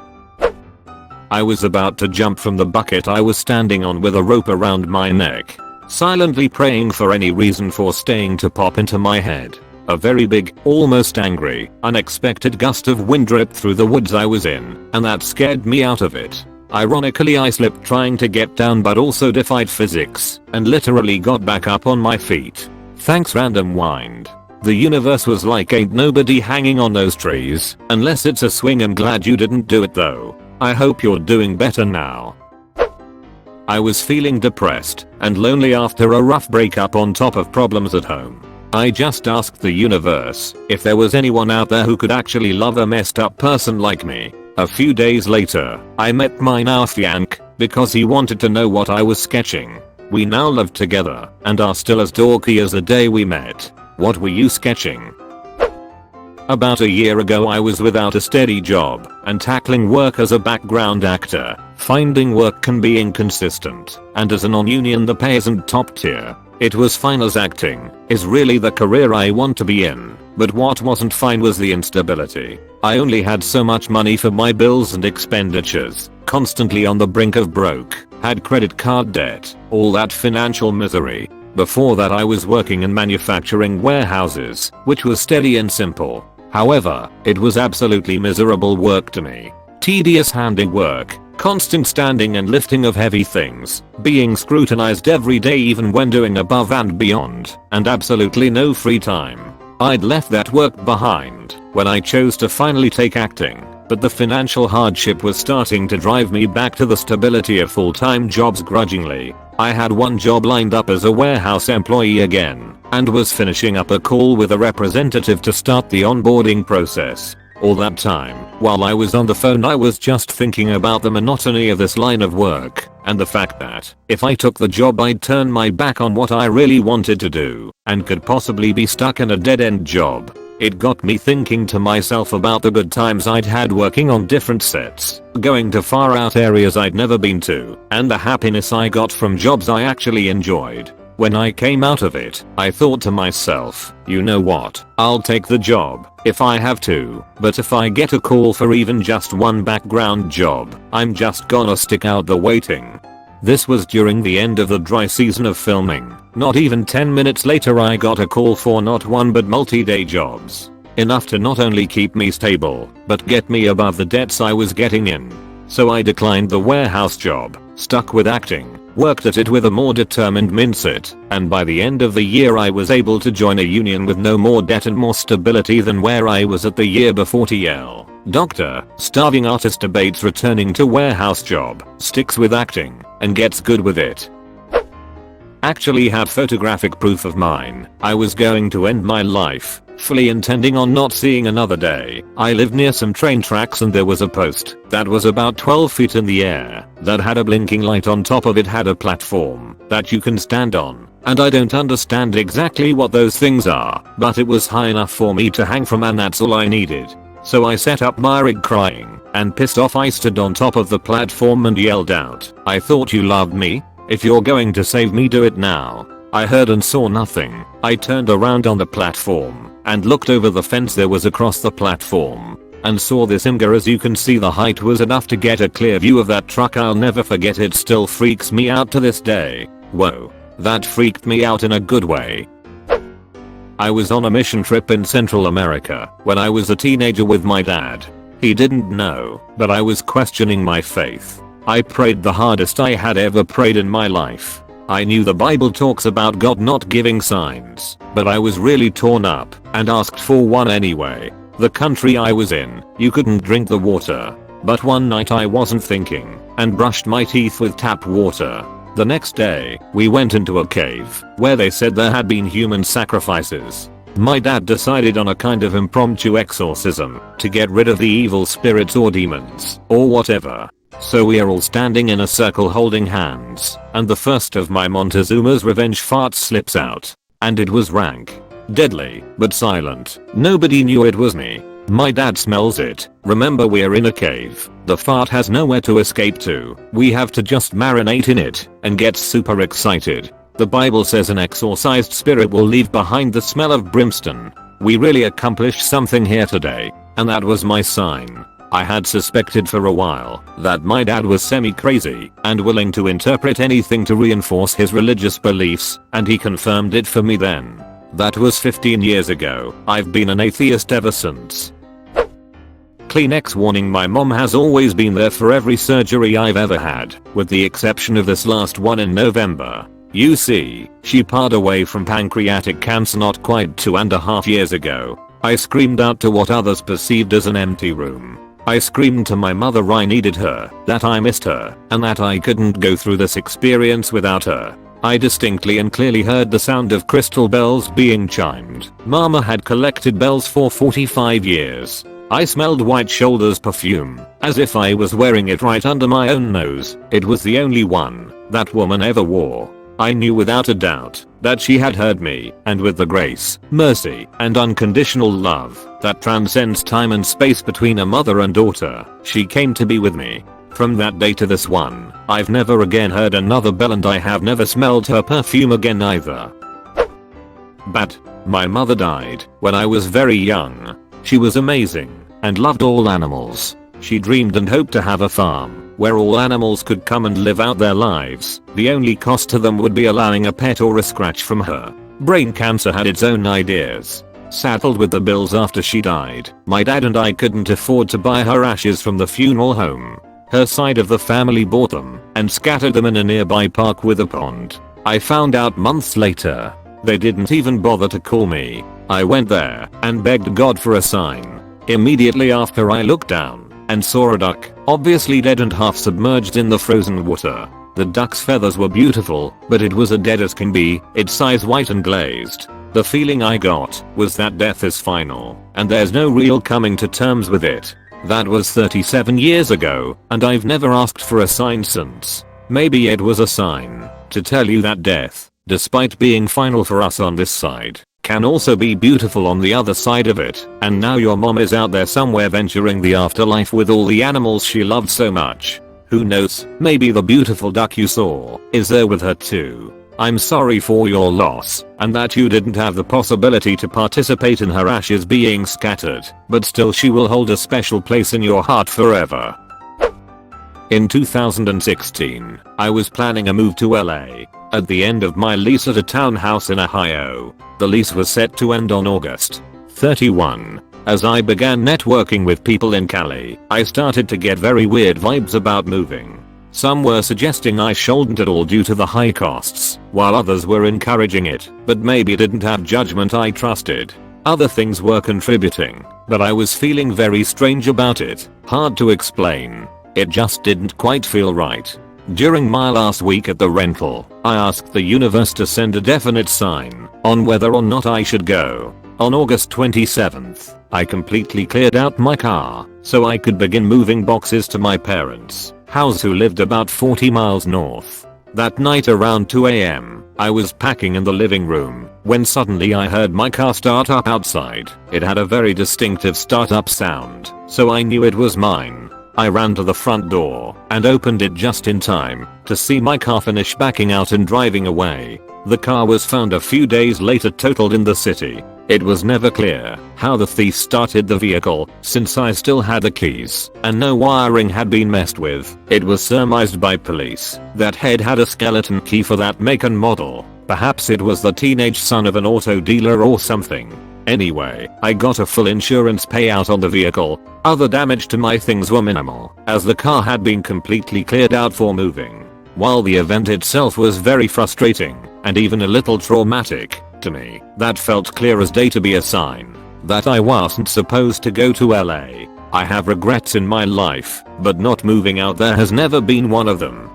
I was about to jump from the bucket I was standing on with a rope around my neck, silently praying for any reason for staying to pop into my head. A very big, almost angry, unexpected gust of wind ripped through the woods I was in, and that scared me out of it. Ironically, I slipped trying to get down but also defied physics, and literally got back up on my feet. Thanks random wind. The universe was like ain't nobody hanging on those trees, unless it's a swing. I'm glad you didn't do it though. I hope you're doing better now. I was feeling depressed and lonely after a rough breakup on top of problems at home. I just asked the universe if there was anyone out there who could actually love a messed up person like me. A few days later, I met my now fiancé because he wanted to know what I was sketching. We now live together and are still as dorky as the day we met. What were you sketching? About a year ago I was without a steady job and tackling work as a background actor. Finding work can be inconsistent, and as a non-union the pay isn't top tier. It was fine as acting is really the career I want to be in, but what wasn't fine was the instability. I only had so much money for my bills and expenditures, constantly on the brink of broke, had credit card debt, all that financial misery. Before that I was working in manufacturing warehouses, which was steady and simple. However, it was absolutely miserable work to me. Tedious handiwork, constant standing and lifting of heavy things, being scrutinized every day even when doing above and beyond, and absolutely no free time. I'd left that work behind when I chose to finally take acting, but the financial hardship was starting to drive me back to the stability of full-time jobs grudgingly. I had one job lined up as a warehouse employee again, and was finishing up a call with a representative to start the onboarding process. All that time, while I was on the phone I was just thinking about the monotony of this line of work, and the fact that, if I took the job I'd turn my back on what I really wanted to do, and could possibly be stuck in a dead-end job. It got me thinking to myself about the good times I'd had working on different sets, going to far out areas I'd never been to, and the happiness I got from jobs I actually enjoyed. When I came out of it, I thought to myself, you know what, I'll take the job, if I have to, but if I get a call for even just one background job, I'm just gonna stick out the waiting. This was during the end of the dry season of filming. Not even 10 minutes later I got a call for not one but multi-day jobs. Enough to not only keep me stable, but get me above the debts I was getting in. So I declined the warehouse job, stuck with acting, worked at it with a more determined mindset, and by the end of the year I was able to join a union with no more debt and more stability than where I was at the year before. TL. Doctor, starving artist debates returning to warehouse job, sticks with acting, and gets good with it. Actually had photographic proof of mine. I was going to end my life, fully intending on not seeing another day. I lived near some train tracks and there was a post that was about 12 feet in the air that had a blinking light on top of it, had a platform that you can stand on. And I don't understand exactly what those things are, but it was high enough for me to hang from and that's all I needed. So I set up my rig crying and pissed off. I stood on top of the platform and yelled out, I thought you loved me. If you're going to save me, do it now. I heard and saw nothing. I turned around on the platform and looked over the fence there was across the platform and saw this imger. As you can see, the height was enough to get a clear view of that truck. I'll never forget it, still freaks me out to this day. Whoa, that freaked me out in a good way. I was on a mission trip in Central America when I was a teenager with my dad. He didn't know, but I was questioning my faith. I prayed the hardest I had ever prayed in my life. I knew the Bible talks about God not giving signs, but I was really torn up and asked for one anyway. The country I was in, you couldn't drink the water. But one night I wasn't thinking and brushed my teeth with tap water. The next day, we went into a cave where they said there had been human sacrifices. My dad decided on a kind of impromptu exorcism to get rid of the evil spirits or demons or whatever. So we are all standing in a circle holding hands, and the first of my Montezuma's revenge farts slips out. And it was rank. Deadly, but silent. Nobody knew it was me. My dad smells it. Remember, we're in a cave. The fart has nowhere to escape to. We have to just marinate in it and get super excited. The Bible says an exorcised spirit will leave behind the smell of brimstone. We really accomplished something here today, and that was my sign. I had suspected for a while that my dad was semi-crazy and willing to interpret anything to reinforce his religious beliefs, and he confirmed it for me then. That was 15 years ago. I've been an atheist ever since. Kleenex warning: my mom has always been there for every surgery I've ever had, with the exception of this last one in November. You see, she passed away from pancreatic cancer not quite 2.5 years ago. I screamed out to what others perceived as an empty room. I screamed to my mother I needed her, that I missed her, and that I couldn't go through this experience without her. I distinctly and clearly heard the sound of crystal bells being chimed. Mama had collected bells for 45 years. I smelled White Shoulders perfume, as if I was wearing it right under my own nose. It was the only one that woman ever wore. I knew without a doubt that she had heard me, and with the grace, mercy, and unconditional love that transcends time and space between a mother and daughter, she came to be with me. From that day to this one, I've never again heard another bell, and I have never smelled her perfume again either. But my mother died when I was very young. She was amazing and loved all animals. She dreamed and hoped to have a farm where all animals could come and live out their lives. The only cost to them would be allowing a pet or a scratch from her. Brain cancer had its own ideas. Saddled with the bills after she died, my dad and I couldn't afford to buy her ashes from the funeral home. Her side of the family bought them and scattered them in a nearby park with a pond. I found out months later. They didn't even bother to call me. I went there and begged God for a sign. Immediately after, I looked down and saw a duck, obviously dead and half submerged in the frozen water. The duck's feathers were beautiful, but it was as dead as can be, its eyes white and glazed. The feeling I got was that death is final, and there's no real coming to terms with it. That was 37 years ago, and I've never asked for a sign since. Maybe it was a sign to tell you that death, despite being final for us on this side, can also be beautiful on the other side of it. And now your mom is out there somewhere venturing the afterlife with all the animals she loved so much. Who knows, maybe the beautiful duck you saw is there with her too. I'm sorry for your loss, and that you didn't have the possibility to participate in her ashes being scattered, but still she will hold a special place in your heart forever. In 2016, I was planning a move to LA. At the end of my lease at a townhouse in Ohio, the lease was set to end on August 31. As I began networking with people in Cali, I started to get very weird vibes about moving. Some were suggesting I shouldn't at all due to the high costs, while others were encouraging it, but maybe didn't have judgment I trusted. Other things were contributing, but I was feeling very strange about it. Hard to explain. It just didn't quite feel right. During my last week at the rental, I asked the universe to send a definite sign on whether or not I should go. On August 27th, I completely cleared out my car so I could begin moving boxes to my parents' house, who lived about 40 miles north. That night around 2 AM, I was packing in the living room when suddenly I heard my car start up outside. It had a very distinctive startup sound, so I knew it was mine. I ran to the front door and opened it just in time to see my car finish backing out and driving away. The car was found a few days later totaled in the city. It was never clear how the thief started the vehicle, since I still had the keys and no wiring had been messed with. It was surmised by police that Head had a skeleton key for that make and model. Perhaps it was the teenage son of an auto dealer or something. Anyway, I got a full insurance payout on the vehicle. Other damage to my things were minimal, as the car had been completely cleared out for moving. While the event itself was very frustrating and even a little traumatic to me, that felt clear as day to be a sign that I wasn't supposed to go to LA. I have regrets in my life, but not moving out there has never been one of them.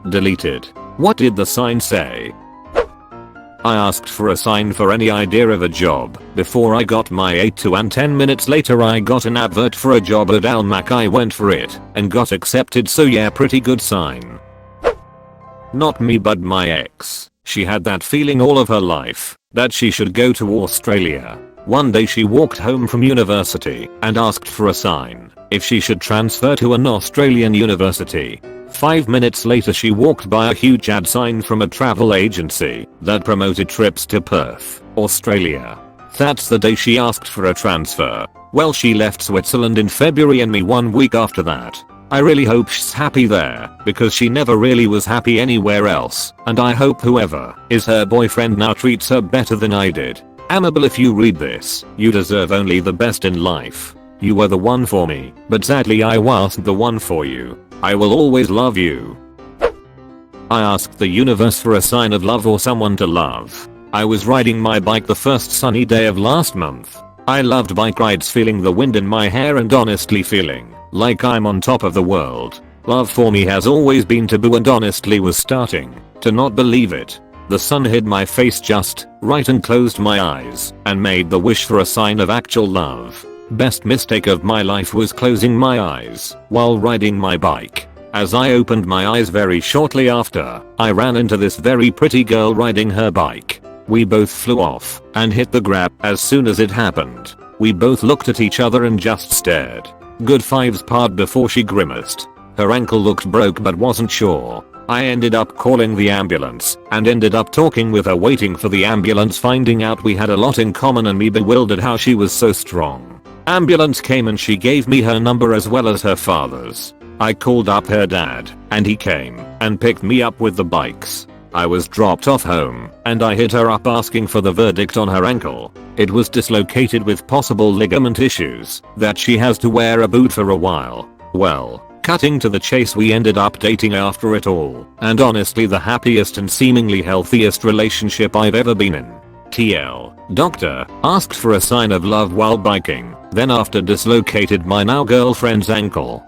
Deleted. What did the sign say? I asked for a sign for any idea of a job before I got my 8-2 and 10 minutes later I got an advert for a job at Almac. I went for it and got accepted, so yeah, pretty good sign. Not me but my ex. She had that feeling all of her life that she should go to Australia. One day she walked home from university and asked for a sign if she should transfer to an Australian university. 5 minutes later she walked by a huge ad sign from a travel agency that promoted trips to Perth, Australia. That's the day she asked for a transfer. Well, she left Switzerland in February and me 1 week after that. I really hope she's happy there because she never really was happy anywhere else, and I hope whoever is her boyfriend now treats her better than I did. Amable, if you read this, you deserve only the best in life. You were the one for me, but sadly I wasn't the one for you. I will always love you. I asked the universe for a sign of love or someone to love. I was riding my bike the first sunny day of last month. I loved bike rides, feeling the wind in my hair and honestly feeling like I'm on top of the world. Love for me has always been taboo and honestly was starting to not believe it. The sun hid my face just right and closed my eyes and made the wish for a sign of actual love. Best mistake of my life was closing my eyes while riding my bike. As I opened my eyes very shortly after, I ran into this very pretty girl riding her bike. We both flew off and hit the ground as soon as it happened. We both looked at each other and just stared. Good 5's part before she grimaced. Her ankle looked broke but wasn't sure. I ended up calling the ambulance and ended up talking with her, waiting for the ambulance, finding out we had a lot in common and me bewildered how she was so strong. Ambulance came and she gave me her number as well as her father's. I called up her dad and he came and picked me up with the bikes. I was dropped off home and I hit her up asking for the verdict on her ankle. It was dislocated with possible ligament issues that she has to wear a boot for a while. Well, cutting to the chase, we ended up dating after it all, and honestly the happiest and seemingly healthiest relationship I've ever been in. TL. Doctor asked for a sign of love while biking, then after dislocated my now girlfriend's ankle.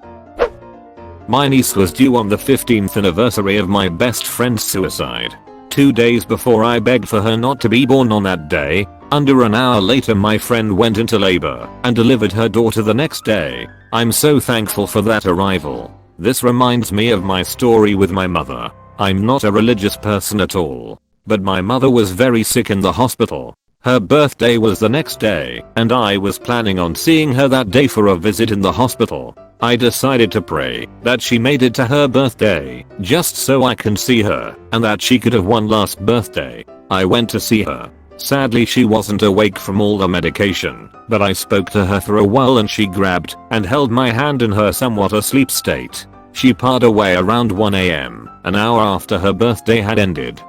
My niece was due on the 15th anniversary of my best friend's suicide. 2 days before I begged for her not to be born on that day. Under an hour later my friend went into labor and delivered her daughter the next day. I'm so thankful for that arrival. This reminds me of my story with my mother. I'm not a religious person at all, but my mother was very sick in the hospital. Her birthday was the next day and I was planning on seeing her that day for a visit in the hospital. I decided to pray that she made it to her birthday just so I can see her and that she could have one last birthday. I went to see her. Sadly she wasn't awake from all the medication, but I spoke to her for a while and she grabbed and held my hand in her somewhat asleep state. She passed away around 1 AM, an hour after her birthday had ended.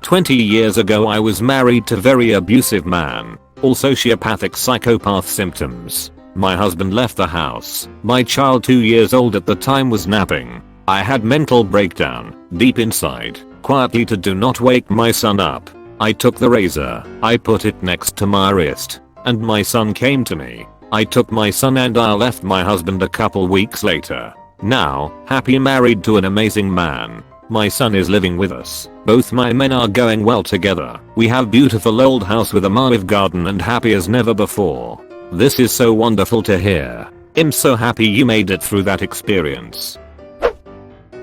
20 years ago I was married to very abusive man, all sociopathic psychopath symptoms. My husband left the house. My child 2 years old at the time was napping. I had mental breakdown deep inside, quietly to do not wake my son up. I took the razor, I put it next to my wrist, and my son came to me. I took my son and I left my husband a couple weeks later. Now, happy married to an amazing man. My son is living with us. Both my men are going well together. We have beautiful old house with a massive garden and happy as never before. This is so wonderful to hear. I'm so happy you made it through that experience.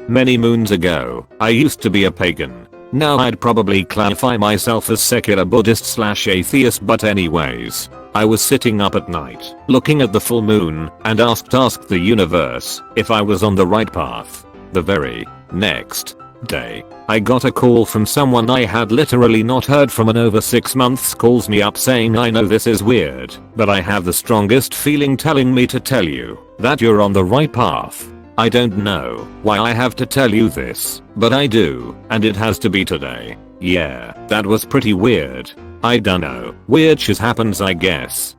Many moons ago, I used to be a pagan. Now I'd probably classify myself as secular Buddhist/atheist, but anyways, I was sitting up at night, looking at the full moon, and asked the universe if I was on the right path. The very next day, I got a call from someone I had literally not heard from in over 6 months. Calls me up saying, I know this is weird, but I have the strongest feeling telling me to tell you that you're on the right path. I don't know why I have to tell you this, but I do, and it has to be today. Yeah, that was pretty weird. I dunno. Weird shit happens, I guess.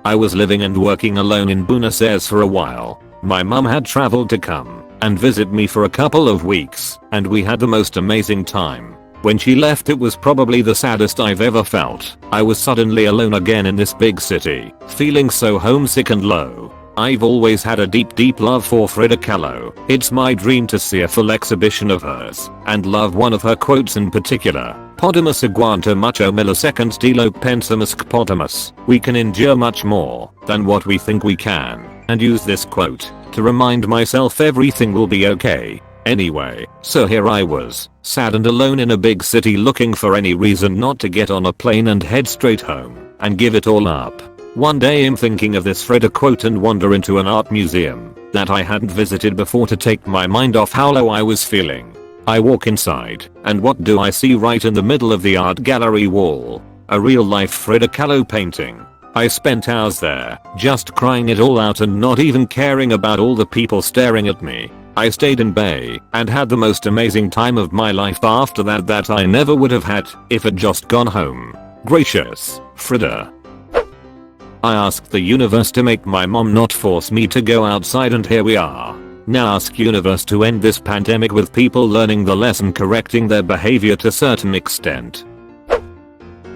I was living and working alone in Buenos Aires for a while. My mum had traveled to come and visit me for a couple of weeks, and we had the most amazing time. When she left, it was probably the saddest I've ever felt. I was suddenly alone again in this big city, feeling so homesick and low. I've always had a deep love for Frida Kahlo. It's my dream to see a full exhibition of hers and love one of her quotes in particular. Podamus aguanta mucho milliseconds de lo pensamus podamus. We can endure much more than what we think we can, and use this quote to remind myself everything will be okay. Anyway, so here I was, sad and alone in a big city looking for any reason not to get on a plane and head straight home and give it all up. One day I'm thinking of this Frida quote and wander into an art museum that I hadn't visited before to take my mind off how low I was feeling. I walk inside, and what do I see right in the middle of the art gallery wall? A real-life Frida Kahlo painting. I spent hours there, just crying it all out and not even caring about all the people staring at me. I stayed in Bay and had the most amazing time of my life after that I never would have had if I'd just gone home. Gracious, Frida. I asked the universe to make my mom not force me to go outside, and here we are. Now ask universe to end this pandemic with people learning the lesson, correcting their behavior to a certain extent.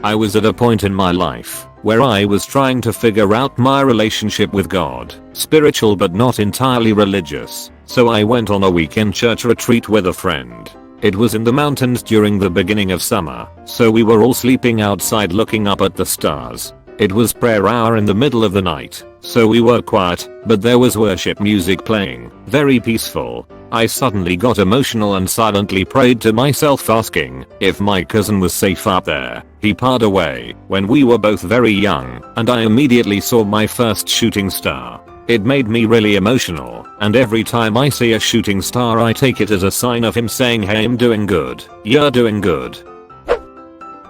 I was at a point in my life where I was trying to figure out my relationship with God, spiritual but not entirely religious, so I went on a weekend church retreat with a friend. It was in the mountains during the beginning of summer, so we were all sleeping outside looking up at the stars. It was prayer hour in the middle of the night, so we were quiet, but there was worship music playing, very peaceful. I suddenly got emotional and silently prayed to myself, asking if my cousin was safe up there. He passed away when we were both very young, and I immediately saw my first shooting star. It made me really emotional, and every time I see a shooting star I take it as a sign of him saying, hey, I'm doing good, you're doing good.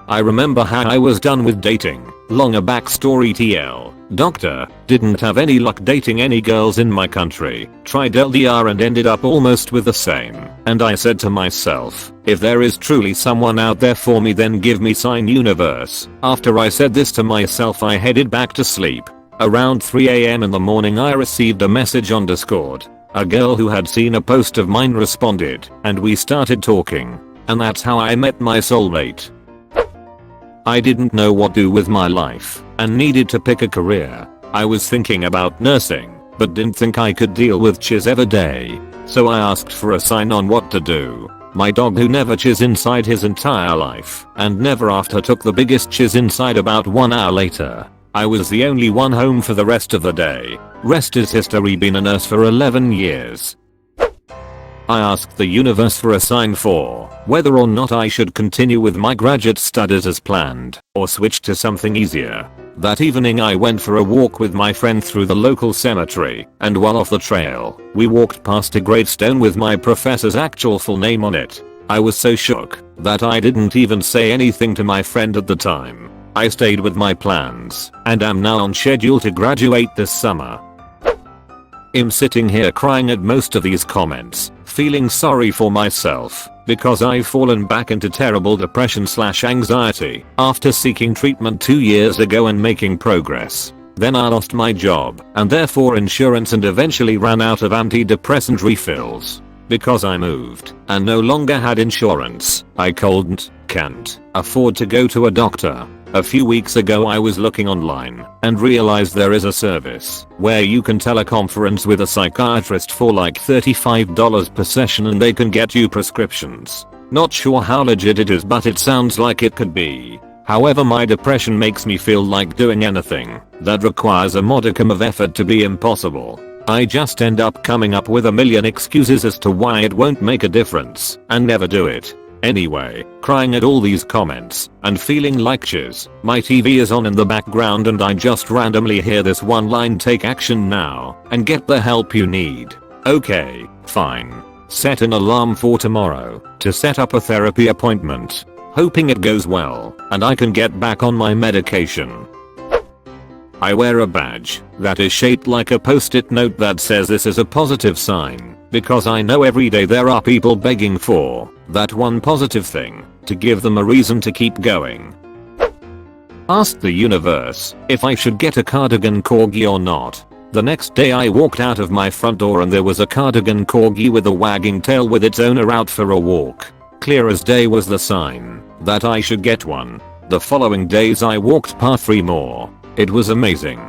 I remember how I was done with dating. Longer backstory TL. Doctor, didn't have any luck dating any girls in my country. Tried LDR and ended up almost with the same. And I said to myself, if there is truly someone out there for me, then give me sign universe. After I said this to myself, I headed back to sleep. Around 3 AM in the morning I received a message on Discord. A girl who had seen a post of mine responded, and we started talking. And that's how I met my soulmate. I didn't know what to do with my life and needed to pick a career. I was thinking about nursing, but didn't think I could deal with chiz every day. So I asked for a sign on what to do. My dog, who never chiz inside his entire life and never after, took the biggest chiz inside about 1 hour later. I was the only one home for the rest of the day. Rest is history. Been a nurse for 11 years. I asked the universe for a sign for whether or not I should continue with my graduate studies as planned or switch to something easier. That evening I went for a walk with my friend through the local cemetery, and while off the trail, we walked past a gravestone with my professor's actual full name on it. I was so shook that I didn't even say anything to my friend at the time. I stayed with my plans and am now on schedule to graduate this summer. I'm sitting here crying at most of these comments, feeling sorry for myself because I've fallen back into terrible depression/anxiety after seeking treatment 2 years ago and making progress. Then I lost my job and therefore insurance, and eventually ran out of antidepressant refills. Because I moved and no longer had insurance, I can't afford to go to a doctor. A few weeks ago I was looking online and realized there is a service where you can teleconference with a psychiatrist for like $35 per session and they can get you prescriptions. Not sure how legit it is, but it sounds like it could be. However, my depression makes me feel like doing anything that requires a modicum of effort to be impossible. I just end up coming up with a million excuses as to why it won't make a difference and never do it. Anyway, crying at all these comments and feeling like shiz, my TV is on in the background and I just randomly hear this one line: take action now and get the help you need. Okay, fine. Set an alarm for tomorrow to set up a therapy appointment, hoping it goes well and I can get back on my medication. I wear a badge that is shaped like a post-it note that says this is a positive sign, because I know every day there are people begging for that one positive thing to give them a reason to keep going. Asked the universe if I should get a cardigan corgi or not. The next day I walked out of my front door and there was a cardigan corgi with a wagging tail with its owner out for a walk. Clear as day was the sign that I should get one. The following days I walked past 3 more. It was amazing.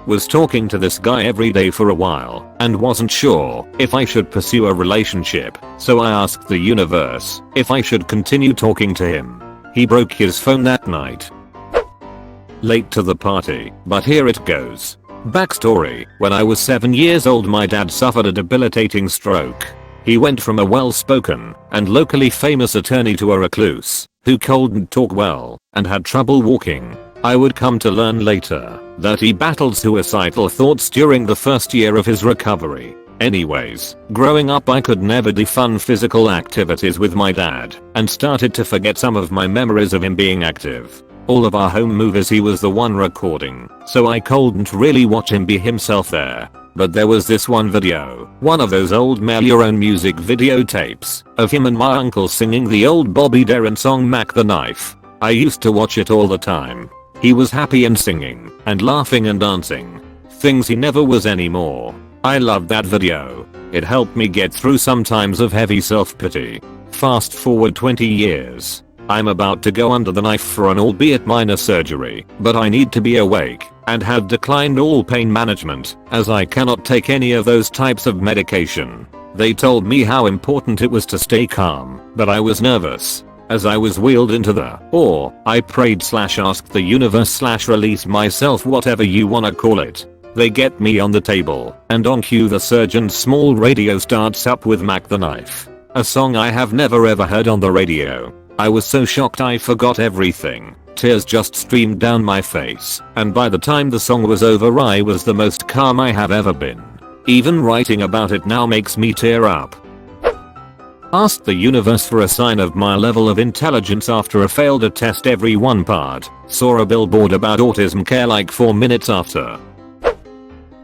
Was talking to this guy every day for a while and wasn't sure if I should pursue a relationship, so I asked the universe if I should continue talking to him. He broke his phone that night. Late to the party, but here it goes. Backstory: when I was 7 years old, my dad suffered a debilitating stroke. He went from a well-spoken and locally famous attorney to a recluse who couldn't talk well and had trouble walking. I would come to learn later that he battled suicidal thoughts during the first year of his recovery. Anyways, growing up I could never do fun physical activities with my dad and started to forget some of my memories of him being active. All of our home movies he was the one recording, so I couldn't really watch him be himself there. But there was this one video, one of those old mail your own music videotapes, of him and my uncle singing the old Bobby Darin song Mac the Knife. I used to watch it all the time. He was happy and singing, and laughing and dancing. Things he never was anymore. I loved that video. It helped me get through some times of heavy self-pity. Fast forward 20 years. I'm about to go under the knife for an albeit minor surgery, but I need to be awake and have declined all pain management as I cannot take any of those types of medication. They told me how important it was to stay calm, but I was nervous. As I was wheeled into the I prayed/asked the universe/release myself, whatever you wanna call it. They get me on the table, and on cue the surgeon's small radio starts up with Mac the Knife, a song I have never ever heard on the radio. I was so shocked I forgot everything. Tears just streamed down my face, and by the time the song was over I was the most calm I have ever been. Even writing about it now makes me tear up. Asked the universe for a sign of my level of intelligence after a failed test every one part. Saw a billboard about autism care like 4 minutes after.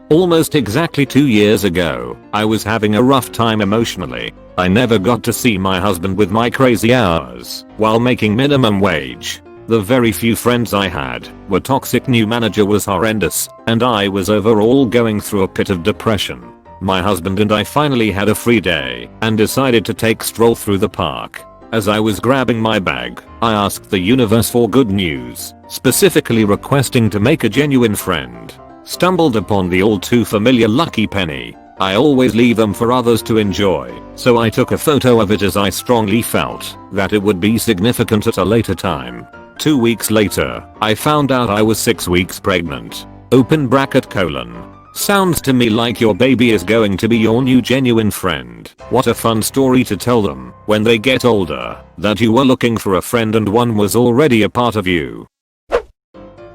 Almost exactly 2 years ago, I was having a rough time emotionally. I never got to see my husband with my crazy hours while making minimum wage. The very few friends I had were toxic, new manager was horrendous, and I was overall going through a pit of depression. My husband and I finally had a free day and decided to take a stroll through the park. As I was grabbing my bag, I asked the universe for good news, specifically requesting to make a genuine friend. Stumbled upon the all too familiar lucky penny. I always leave them for others to enjoy, so I took a photo of it as I strongly felt that it would be significant at a later time. 2 weeks later, I found out I was 6 weeks pregnant. Open bracket colon. Sounds to me like your baby is going to be your new genuine friend. What a fun story to tell them when they get older, that you were looking for a friend and one was already a part of you.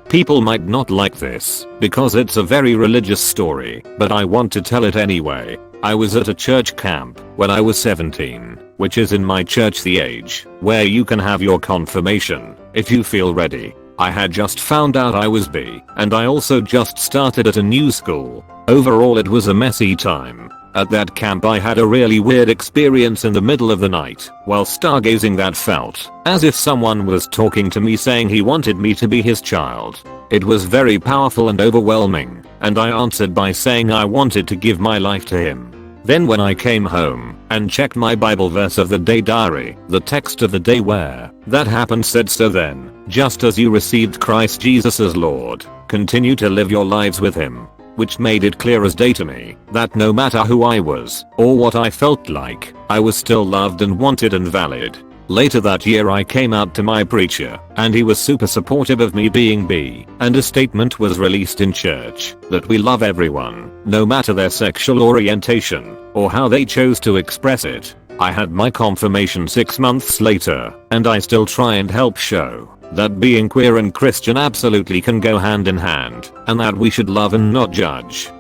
People might not like this because it's a very religious story, but I want to tell it anyway. I was at a church camp when I was 17, which is in my church the age where you can have your confirmation if you feel ready. I had just found out I was bi, and I also just started at a new school. Overall it was a messy time. At that camp I had a really weird experience in the middle of the night while stargazing that felt as if someone was talking to me saying he wanted me to be his child. It was very powerful and overwhelming, and I answered by saying I wanted to give my life to him. Then when I came home and checked my Bible verse of the day diary, the text of the day where that happened said, "So then, just as you received Christ Jesus as Lord, continue to live your lives with him." Which made it clear as day to me that no matter who I was or what I felt like, I was still loved and wanted and valid. Later that year I came out to my preacher and he was super supportive of me being bi, and a statement was released in church that we love everyone, no matter their sexual orientation or how they chose to express it. I had my confirmation 6 months later, and I still try and help show that being queer and Christian absolutely can go hand in hand, and that we should love and not judge.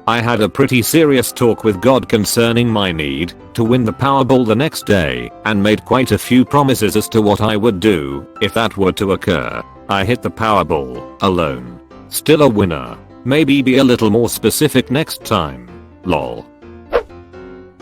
I had a pretty serious talk with God concerning my need to win the Powerball the next day, and made quite a few promises as to what I would do if that were to occur. I hit the Powerball alone. Still a winner. Maybe be a little more specific next time. Lol.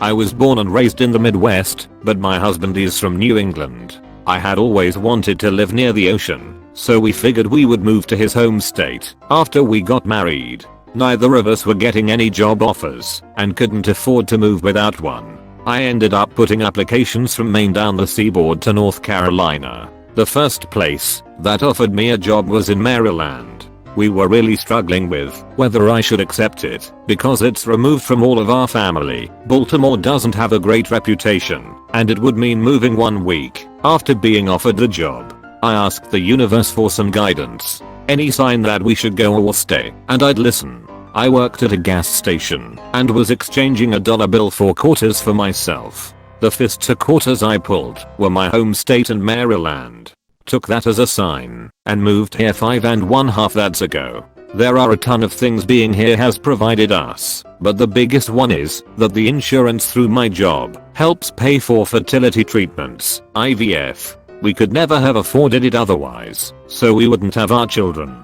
I was born and raised in the Midwest, but my husband is from New England. I had always wanted to live near the ocean, so we figured we would move to his home state after we got married. Neither of us were getting any job offers and couldn't afford to move without one. I ended up putting applications from Maine down the seaboard to North Carolina. The first place that offered me a job was in Maryland. we were really struggling with whether I should accept it because it's removed from all of our family. Baltimore doesn't have a great reputation, and it would mean moving 1 week after being offered the job. I asked the universe for some guidance. Any sign that we should go or stay, and I'd listen. I worked at a gas station and was exchanging a dollar bill for quarters for myself. The first 2 quarters I pulled were my home state and Maryland. Took that as a sign and moved here 5½ years ago. There are a ton of things being here has provided us, but the biggest one is that the insurance through my job helps pay for fertility treatments, IVF. We could never have afforded it otherwise, so we wouldn't have our children.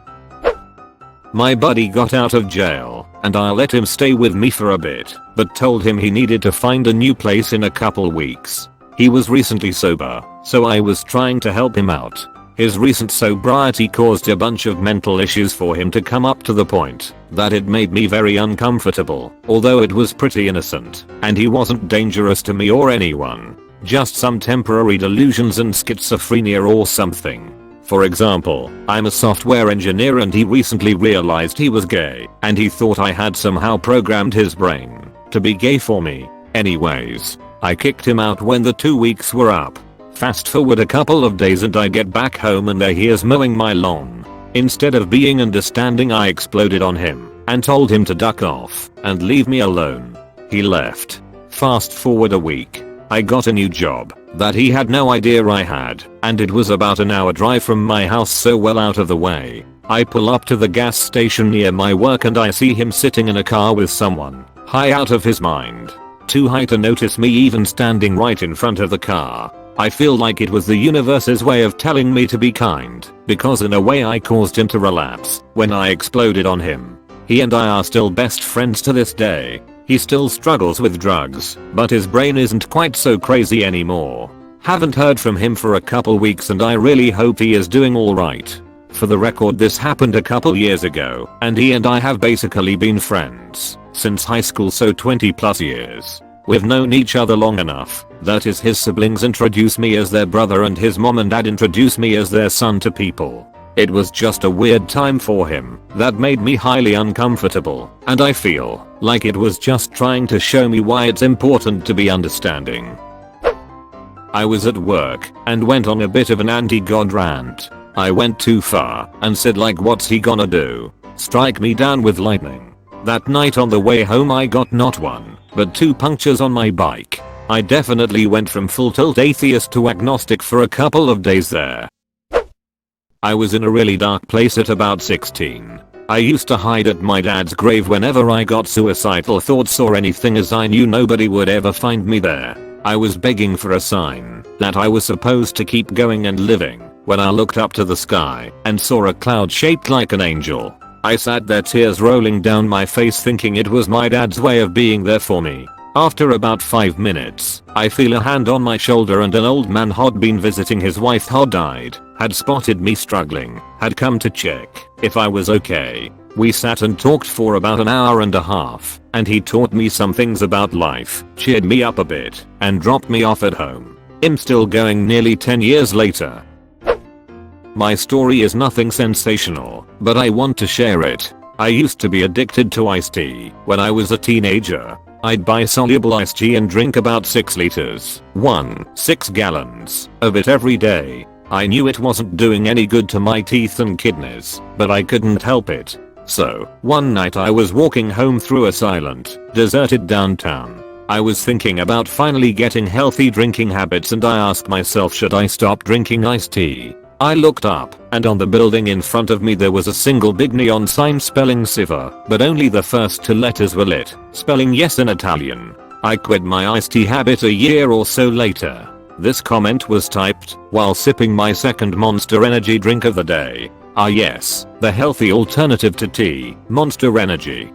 My buddy got out of jail, and I let him stay with me for a bit, but told him he needed to find a new place in a couple weeks. He was recently sober, so I was trying to help him out. His recent sobriety caused a bunch of mental issues for him to come up to the point that it made me very uncomfortable, although it was pretty innocent, and he wasn't dangerous to me or anyone. Just some temporary delusions and schizophrenia or something. For example, I'm a software engineer and he recently realized he was gay, and he thought I had somehow programmed his brain to be gay for me. Anyways, I kicked him out when the 2 weeks were up. Fast forward a couple of days and I get back home and there he is mowing my lawn. Instead of being understanding, I exploded on him and told him to duck off and leave me alone. He left. Fast forward a week. I got a new job that he had no idea I had, and it was about an hour drive from my house, so well out of the way. I pull up to the gas station near my work and I see him sitting in a car with someone, high out of his mind. Too high to notice me even standing right in front of the car. I feel like it was the universe's way of telling me to be kind, because in a way I caused him to relapse when I exploded on him. He and I are still best friends to this day. He still struggles with drugs, but his brain isn't quite so crazy anymore. Haven't heard from him for a couple weeks and I really hope he is doing alright. For the record, this happened a couple years ago, and he and I have basically been friends since high school, so 20+ years. We've known each other long enough that his siblings introduced me as their brother and his mom and dad introduced me as their son to people. It was just a weird time for him that made me highly uncomfortable, and I feel like it was just trying to show me why it's important to be understanding. I was at work and went on a bit of an anti-God rant. I went too far and said, like, what's he gonna do? Strike me down with lightning? That night on the way home I got not 1, but 2 punctures on my bike. I definitely went from full tilt atheist to agnostic for a couple of days there. I was in a really dark place at about 16. I used to hide at my dad's grave whenever I got suicidal thoughts or anything, as I knew nobody would ever find me there. I was begging for a sign that I was supposed to keep going and living when I looked up to the sky and saw a cloud shaped like an angel. I sat there, tears rolling down my face, thinking it was my dad's way of being there for me. After about 5 minutes, I feel a hand on my shoulder and an old man who'd been visiting his wife who died, had spotted me struggling, had come to check if I was okay. We sat and talked for about an hour and a half, and he taught me some things about life, cheered me up a bit, and dropped me off at home. I'm still going nearly 10 years later. My story is nothing sensational, but I want to share it. I used to be addicted to iced tea when I was a teenager. I'd buy soluble iced tea and drink about 6 liters, 6 gallons, of it every day. I knew it wasn't doing any good to my teeth and kidneys, but I couldn't help it. So, one night I was walking home through a silent, deserted downtown. I was thinking about finally getting healthy drinking habits, and I asked myself, should I stop drinking iced tea? I looked up, and on the building in front of me there was a single big neon sign spelling Siva, but only the first 2 letters were lit, spelling yes in Italian. I quit my iced tea habit a year or so later. This comment was typed while sipping my second Monster Energy drink of the day. Ah yes, the healthy alternative to tea, Monster Energy.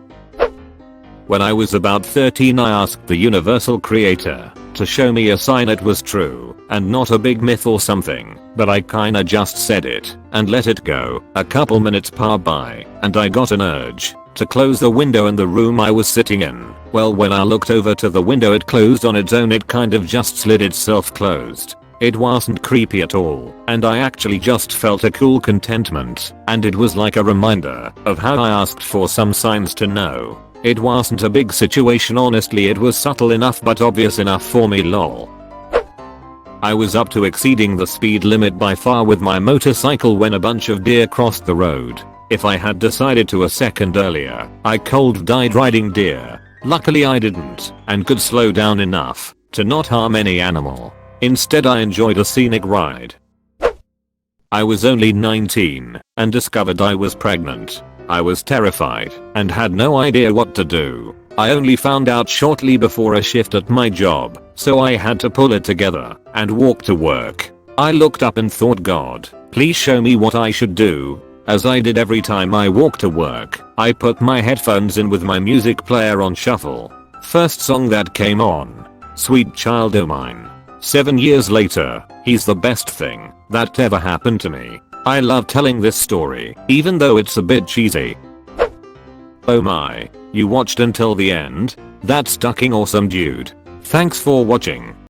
When I was about 13, I asked the universal creator to show me a sign it was true and not a big myth or something, but I kinda just said it and let it go. A couple minutes passed by and I got an urge to close the window in the room I was sitting in. Well, when I looked over to the window, it closed on its own. It kind of just slid itself closed. It wasn't creepy at all, and I actually just felt a cool contentment, and it was like a reminder of how I asked for some signs to know. It wasn't a big situation, honestly. It was subtle enough but obvious enough for me, lol. I was up to exceeding the speed limit by far with my motorcycle when a bunch of deer crossed the road. If I had decided to a second earlier, I cold died riding deer. Luckily I didn't, and could slow down enough to not harm any animal. Instead I enjoyed a scenic ride. I was only 19 and discovered I was pregnant. I was terrified and had no idea what to do. I only found out shortly before a shift at my job, so I had to pull it together and walk to work. I looked up and thought, God, please show me what I should do. As I did every time I walked to work, I put my headphones in with my music player on shuffle. First song that came on, Sweet Child O' Mine. 7 years later, he's the best thing that ever happened to me. I love telling this story, even though it's a bit cheesy. Oh my, you watched until the end? That's fucking awesome, dude. Thanks for watching.